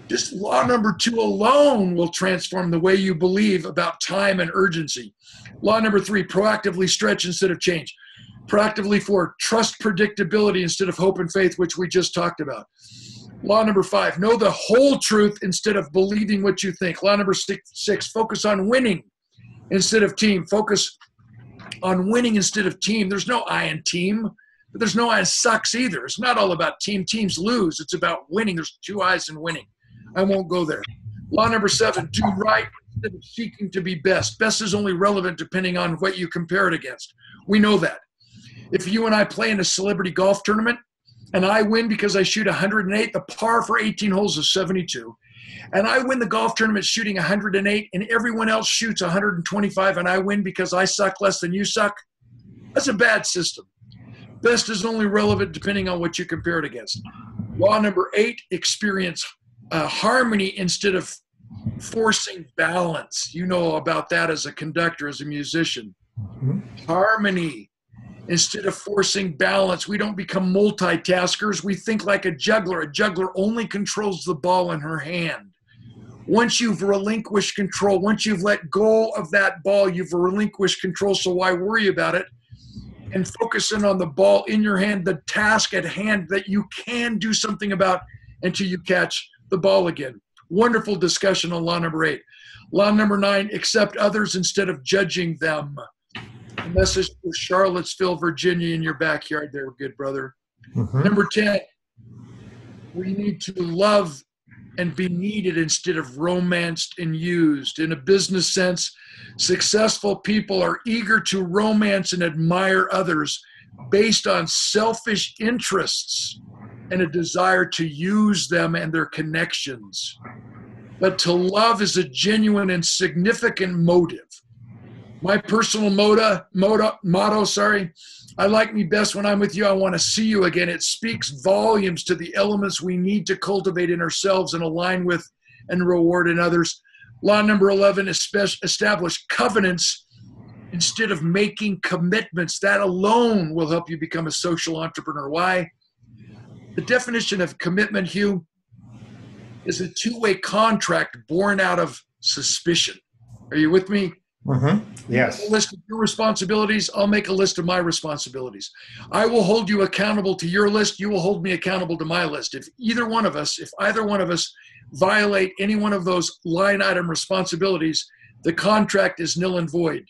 Just law number 2 alone will transform the way you believe about time and urgency. Law number 3, proactively stretch instead of change. Proactively 4, trust predictability instead of hope and faith, which we just talked about. Law number 5, know the whole truth instead of believing what you think. Law number 6, focus on winning instead of team. Focus on winning instead of team. There's no I in team, but there's no I in sucks either. It's not all about team. Teams lose. It's about winning. There's 2 I's in winning. I won't go there. Law number 7, do right instead of seeking to be best. Best is only relevant depending on what you compare it against. We know that. If you and I play in a celebrity golf tournament and I win because I shoot 108, the par for 18 holes is 72, and I win the golf tournament shooting 108 and everyone else shoots 125 and I win because I suck less than you suck, that's a bad system. Best is only relevant depending on what you compare it against. Law number 8, experience harmony instead of forcing balance. You know about that as a conductor, as a musician. Harmony instead of forcing balance. We don't become multitaskers. We think like a juggler. A juggler only controls the ball in her hand. Once you've relinquished control, once you've let go of that ball, you've relinquished control, so why worry about it? And focusing on the ball in your hand, the task at hand that you can do something about until you catch the ball again. Wonderful discussion on law number 8. Law number 9, accept others instead of judging them. A message for Charlottesville, Virginia, in your backyard there, good brother. Number 10, we need to love and be needed instead of romanced and used. In a business sense, successful people are eager to romance and admire others based on selfish interests and a desire to use them and their connections. But to love is a genuine and significant motive. My personal motto, I like me best when I'm with you. I want to see you again. It speaks volumes to the elements we need to cultivate in ourselves and align with and reward in others. Law number 11, establish covenants instead of making commitments. That alone will help you become a social entrepreneur. Why? The definition of commitment, Hugh, is a two-way contract born out of suspicion. Are you with me? Yes. A list of your responsibilities, I'll make a list of my responsibilities. I will hold you accountable to your list. You will hold me accountable to my list. If either one of us violate any one of those line item responsibilities, the contract is null and void.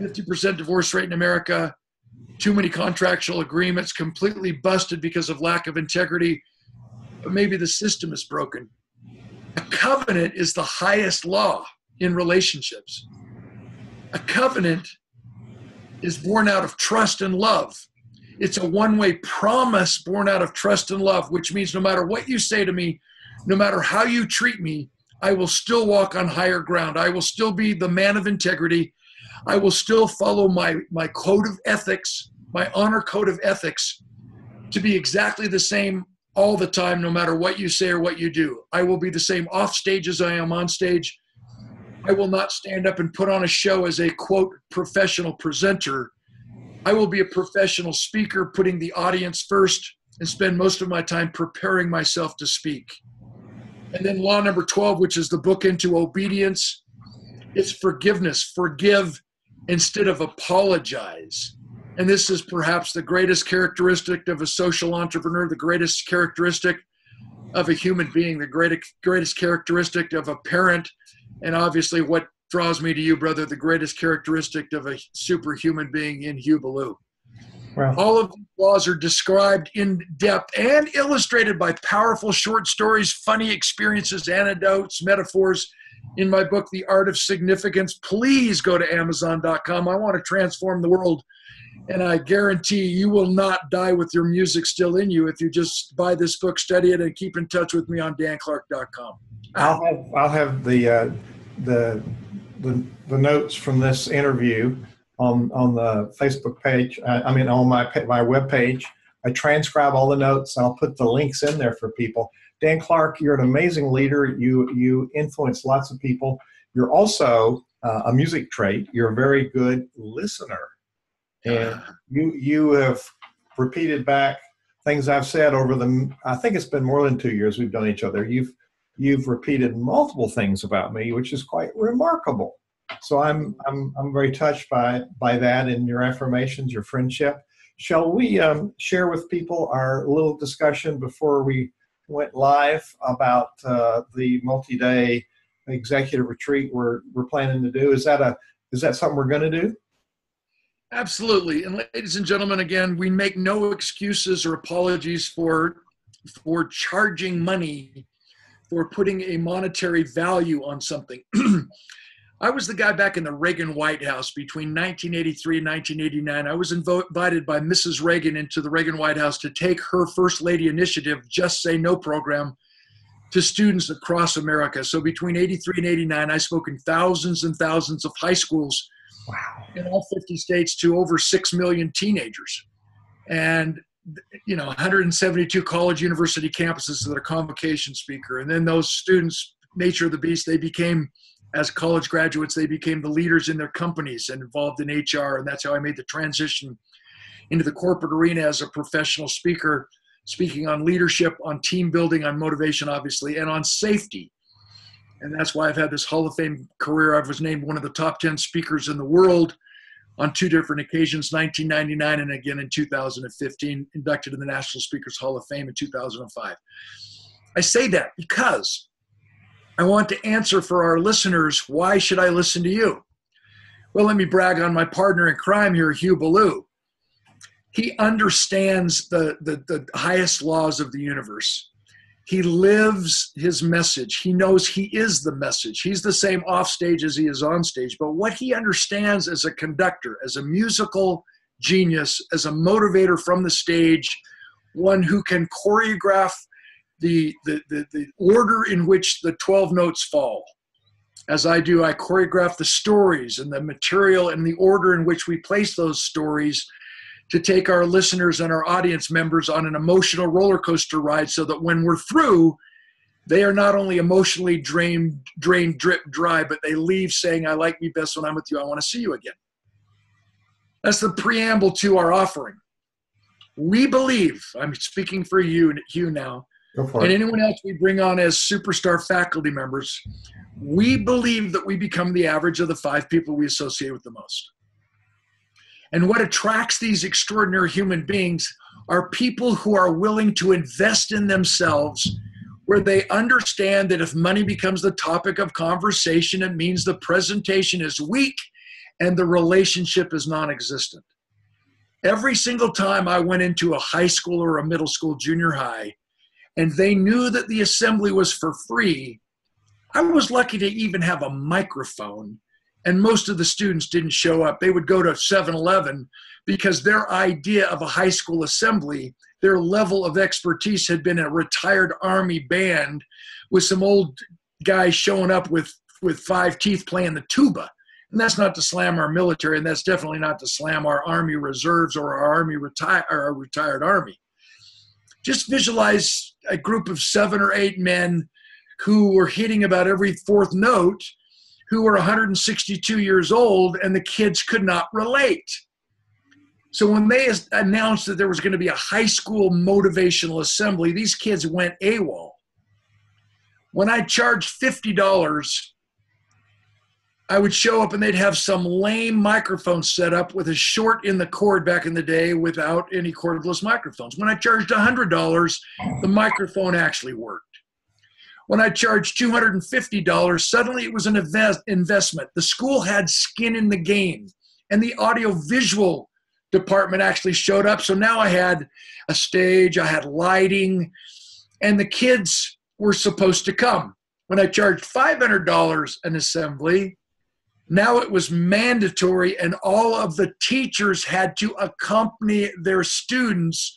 50% divorce rate in America, too many contractual agreements, completely busted because of lack of integrity. But maybe the system is broken. A covenant is the highest law in relationships. A covenant is born out of trust and love. It's a one-way promise born out of trust and love, which means no matter what you say to me, no matter how you treat me, I will still walk on higher ground. I will still be the man of integrity. I will still follow my code of ethics, my honor code of ethics, to be exactly the same all the time, no matter what you say or what you do. I will be the same off stage as I am on stage. I will not stand up and put on a show as a, quote, professional presenter. I will be a professional speaker, putting the audience first, and spend most of my time preparing myself to speak. And then law number 12, which is the bookend to obedience, it's forgiveness. Forgive instead of apologize. And this is perhaps the greatest characteristic of a social entrepreneur, the greatest characteristic of a human being, the greatest characteristic of a parent, and obviously what draws me to you, brother, the greatest characteristic of a superhuman being in Hugh Ballou. Wow. All of these laws are described in depth and illustrated by powerful short stories, funny experiences, anecdotes, metaphors in my book, The Art of Significance. Please go to Amazon.com. I want to transform the world. And I guarantee you will not die with your music still in you if you just buy this book, study it, and keep in touch with me on danclark.com. I'll have the notes from this interview on the Facebook page. On my web page. I transcribe all the notes. I'll put the links in there for people. Dan Clark, you're an amazing leader. You influence lots of people. You're also a music trait. You're a very good listener. And you have repeated back things I've said over I think it's been more than 2 years we've known each other. You've repeated multiple things about me, which is quite remarkable. So I'm very touched by that and your affirmations, your friendship. Shall we share with people our little discussion before we went live about the multi-day executive retreat we're planning to do? Is that something we're going to do? Absolutely. And ladies and gentlemen, again, we make no excuses or apologies for charging money, for putting a monetary value on something. I was the guy back in the Reagan White House between 1983 and 1989. I was invited by Mrs. Reagan into the Reagan White House to take her First Lady initiative, Just Say No program, to students across America. So between 83 and 89, I spoke in thousands and thousands of high schools. Wow. In all 50 states to over 6 million teenagers. And, 172 college university campuses as a convocation speaker. And then those students, nature of the beast, they became, as college graduates, they became the leaders in their companies and involved in HR. And that's how I made the transition into the corporate arena as a professional speaker, speaking on leadership, on team building, on motivation, obviously, and on safety. And that's why I've had this Hall of Fame career. I was named one of the top 10 speakers in the world on 2 different occasions, 1999 and again in 2015, inducted in the National Speakers Hall of Fame in 2005. I say that because I want to answer for our listeners, why should I listen to you? Well, let me brag on my partner in crime here, Hugh Ballou. He understands the highest laws of the universe. He lives his message. He knows he is the message. He's the same off stage as he is on stage. But what he understands as a conductor, as a musical genius, as a motivator from the stage, one who can choreograph the order in which the 12 notes fall. As I do, I choreograph the stories and the material and the order in which we place those stories to take our listeners and our audience members on an emotional roller coaster ride so that when we're through, they are not only emotionally drained, drip, dry, but they leave saying, I like me best when I'm with you. I want to see you again. That's the preamble to our offering. We believe, I'm speaking for you now, and anyone else we bring on as superstar faculty members, we believe that we become the average of the 5 people we associate with the most. And what attracts these extraordinary human beings are people who are willing to invest in themselves, where they understand that if money becomes the topic of conversation, it means the presentation is weak and the relationship is non-existent. Every single time I went into a high school or a middle school, junior high, and they knew that the assembly was for free, I was lucky to even have a microphone and most of the students didn't show up. They would go to 7-Eleven because their idea of a high school assembly, their level of expertise had been a retired Army band with some old guys showing up with 5 teeth playing the tuba. And that's not to slam our military, and that's definitely not to slam our Army Reserves or our retired Army. Just visualize a group of 7 or 8 men who were hitting about every 4th note, who were 162 years old, and the kids could not relate. So when they announced that there was going to be a high school motivational assembly, these kids went AWOL. When I charged $50, I would show up and they'd have some lame microphone set up with a short in the cord back in the day without any cordless microphones. When I charged $100, the microphone actually worked. When I charged $250, suddenly it was an investment. The school had skin in the game, and the audio-visual department actually showed up. So now I had a stage, I had lighting, and the kids were supposed to come. When I charged $500 an assembly, now it was mandatory, and all of the teachers had to accompany their students,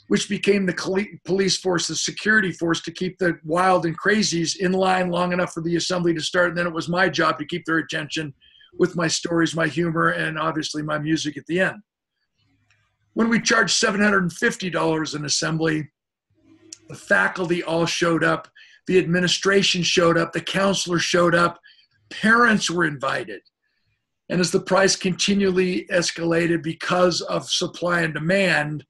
which became the police force, the security force, to keep the wild and crazies in line long enough for the assembly to start. And then it was my job to keep their attention with my stories, my humor, and obviously my music at the end. When we charged $750 an assembly, the faculty all showed up, the administration showed up, the counselors showed up, parents were invited. And as the price continually escalated because of supply and demand,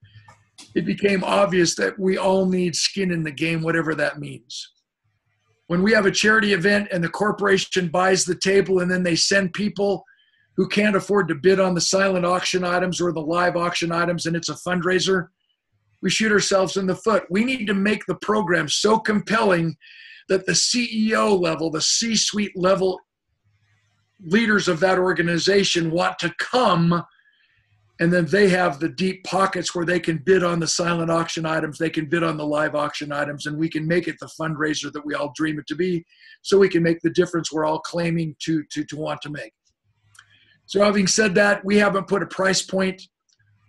it became obvious that we all need skin in the game, whatever that means. When we have a charity event and the corporation buys the table and then they send people who can't afford to bid on the silent auction items or the live auction items, and it's a fundraiser, we shoot ourselves in the foot. We need to make the program so compelling that the CEO level, the C-suite level leaders of that organization want to come, and then they have the deep pockets where they can bid on the silent auction items, they can bid on the live auction items, and we can make it the fundraiser that we all dream it to be, so we can make the difference we're all claiming to want to make. So having said that, we haven't put a price point.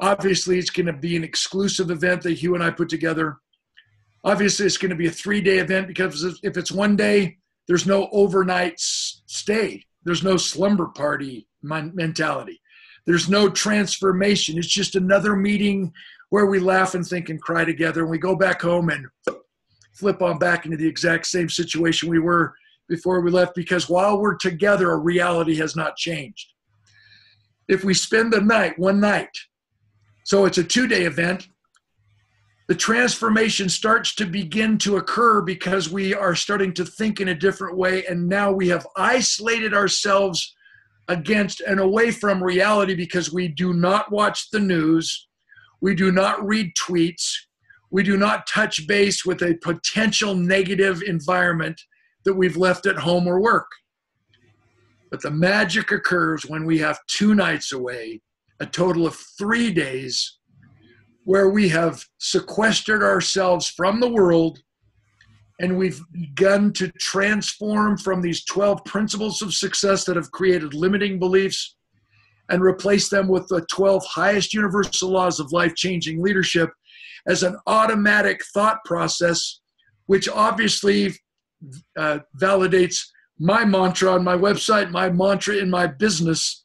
Obviously, it's going to be an exclusive event that Hugh and I put together. Obviously, it's going to be a 3-day event, because if it's 1 day, there's no overnight stay. There's no slumber party mentality. There's no transformation. It's just another meeting where we laugh and think and cry together, and we go back home and flip on back into the exact same situation we were before we left, because while we're together, our reality has not changed. If we spend the night, 1 night, so it's a 2-day event, the transformation starts to begin to occur because we are starting to think in a different way, and now we have isolated ourselves against and away from reality because we do not watch the news, we do not read tweets, we do not touch base with a potential negative environment that we've left at home or work. But the magic occurs when we have 2 nights away, a total of 3 days, where we have sequestered ourselves from the world, and we've begun to transform from these 12 principles of success that have created limiting beliefs and replace them with the 12 highest universal laws of life-changing leadership as an automatic thought process, which obviously validates my mantra on my website, my mantra in my business.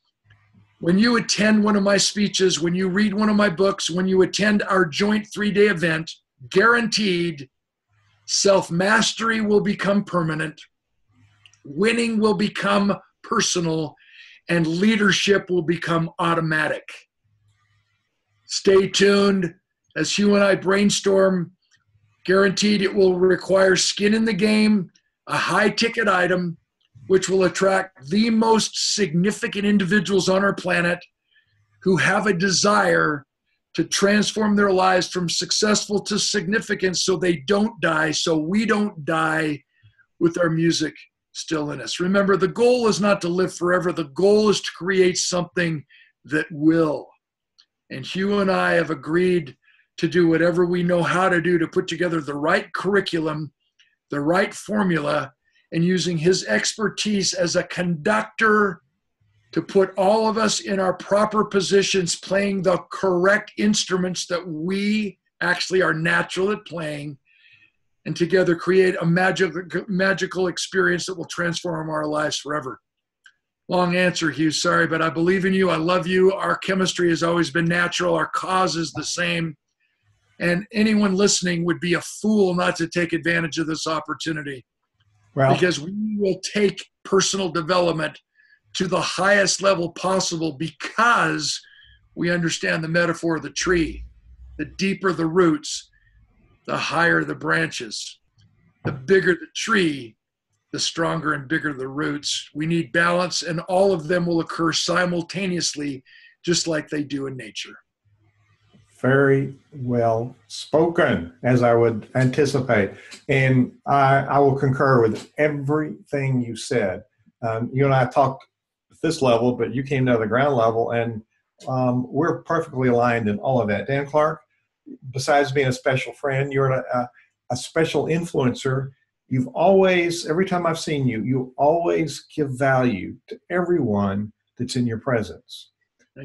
When you attend one of my speeches, when you read one of my books, when you attend our joint 3-day event, guaranteed, self-mastery will become permanent, winning will become personal, and leadership will become automatic. Stay tuned as Hugh and I brainstorm. Guaranteed it will require skin in the game, a high-ticket item, which will attract the most significant individuals on our planet who have a desire to transform their lives from successful to significant, so they don't die, so we don't die with our music still in us. Remember, the goal is not to live forever. The goal is to create something that will. And Hugh and I have agreed to do whatever we know how to do to put together the right curriculum, the right formula, and using his expertise as a conductor to put all of us in our proper positions, playing the correct instruments that we actually are natural at playing, and together create a magical experience that will transform our lives forever. Long answer, Hugh, sorry, but I believe in you. I love you. Our chemistry has always been natural. Our cause is the same. And anyone listening would be a fool not to take advantage of this opportunity. Well, because we will take personal development to the highest level possible because we understand the metaphor of the tree. The deeper the roots, the higher the branches. The bigger the tree, the stronger and bigger the roots. We need balance, and all of them will occur simultaneously, just like they do in nature. Very well spoken, as I would anticipate. And I will concur with everything you said. You and I talked at this level, but you came to the ground level, and we're perfectly aligned in all of that. Dan Clark, besides being a special friend, you're a special influencer. You've always, every time I've seen you, you always give value to everyone that's in your presence.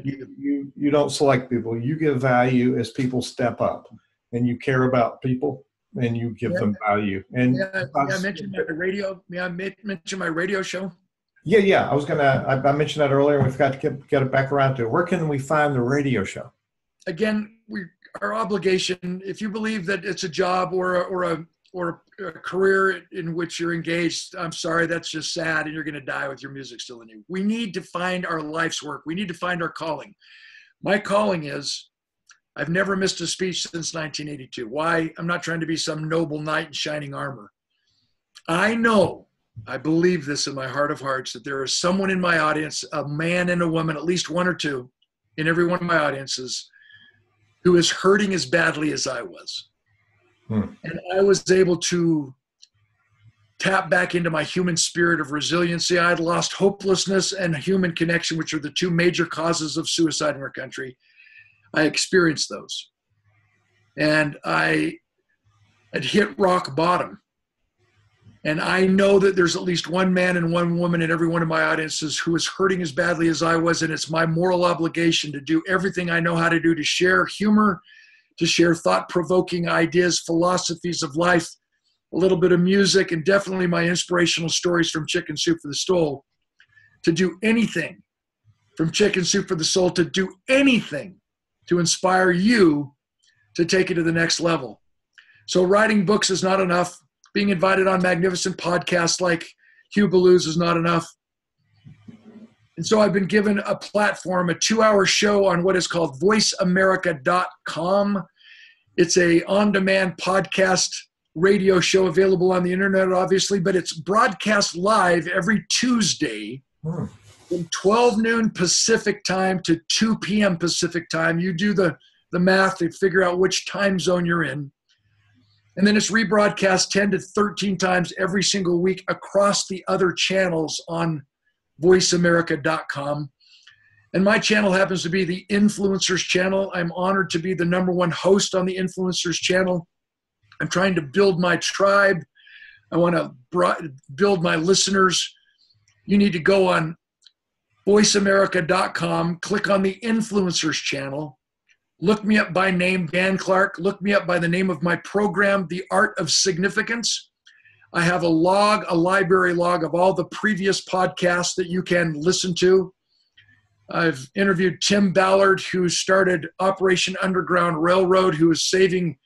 You don't select people. You give value as people step up, and you care about people, and you give them value. And I mentioned my radio. May I mention my radio show? Yeah. I mentioned that earlier. We've got to get it back around to it. Where can we find the radio show? Again, our obligation, if you believe that it's a job or a career in which you're engaged, I'm sorry, that's just sad, and you're going to die with your music still in you. We need to find our life's work. We need to find our calling. My calling is, I've never missed a speech since 1982. Why? I'm not trying to be some noble knight in shining armor. I know, I believe this in my heart of hearts, that there is someone in my audience, a man and a woman, at least one or two in every one of my audiences, who is hurting as badly as I was. And I was able to tap back into my human spirit of resiliency. I had lost hopelessness and human connection, which are the two major causes of suicide in our country. I experienced those. And I had hit rock bottom. And I know that there's at least one man and one woman in every one of my audiences who is hurting as badly as I was. And it's my moral obligation to do everything I know how to do to share humor, to share thought-provoking ideas, philosophies of life, a little bit of music, and definitely my inspirational stories from Chicken Soup for the Soul, to do anything from Chicken Soup for the Soul, to do anything to inspire you to take it to the next level. So writing books is not enough. Being invited on magnificent podcasts like Hugh Ballew's is not enough. And so I've been given a platform, a 2-hour show on what is called voiceamerica.com. It's a on-demand podcast radio show available on the internet, obviously, but it's broadcast live every Tuesday from 12 noon Pacific time to 2 p.m. Pacific time. You do the math to figure out which time zone you're in. And then it's rebroadcast 10 to 13 times every single week across the other channels on voiceamerica.com. And my channel happens to be the Influencers channel. I'm honored to be the #1 host on the Influencers channel. I'm trying to build my tribe. I want to build my listeners. You need to go on voiceamerica.com, click on the Influencers channel, look me up by name, Dan Clark, look me up by the name of my program, The Art of Significance. I have a library log of all the previous podcasts that you can listen to. I've interviewed Tim Ballard, who started Operation Underground Railroad, who is saving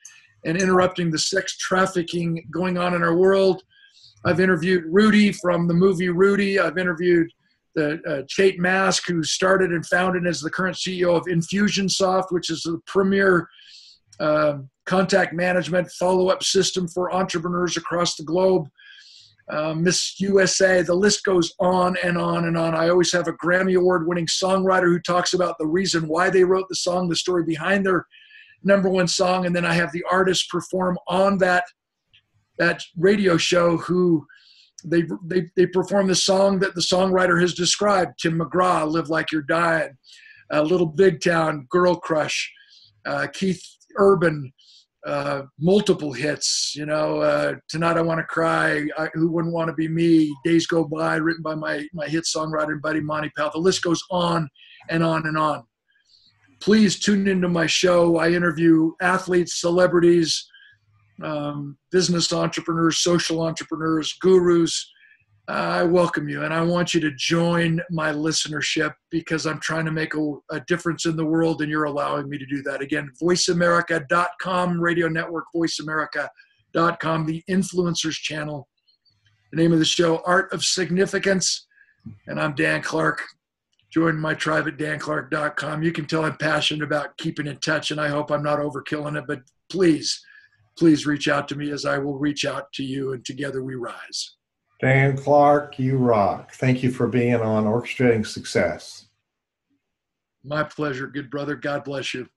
and interrupting the sex trafficking going on in our world. I've interviewed Rudy from the movie Rudy. I've interviewed Kate Mask, who started and founded as the current CEO of Infusionsoft, which is the premier contact management follow-up system for entrepreneurs across the globe. Miss USA, the list goes on and on and on. I always have a Grammy Award-winning songwriter who talks about the reason why they wrote the song, the story behind their #1 song, and then I have the artist perform on that radio show who they perform the song that the songwriter has described. Tim McGraw, Live Like You're Dying, Little Big Town, Girl Crush, Keith Urban, multiple hits, Tonight I Want to Cry, Who Wouldn't Want to Be Me, Days Go By, written by my hit songwriter and buddy Monty Powell. The list goes on and on and on. Please tune into my show. I interview athletes, celebrities, business entrepreneurs, social entrepreneurs, gurus. I welcome you, and I want you to join my listenership because I'm trying to make a difference in the world, and you're allowing me to do that. Again, voiceamerica.com, radio network, voiceamerica.com, the Influencers Channel. The name of the show, Art of Significance, and I'm Dan Clark. Join my tribe at danclark.com. You can tell I'm passionate about keeping in touch, and I hope I'm not overkilling it, but please reach out to me as I will reach out to you, and together we rise. Dan Clark, you rock. Thank you for being on Orchestrating Success. My pleasure, good brother. God bless you.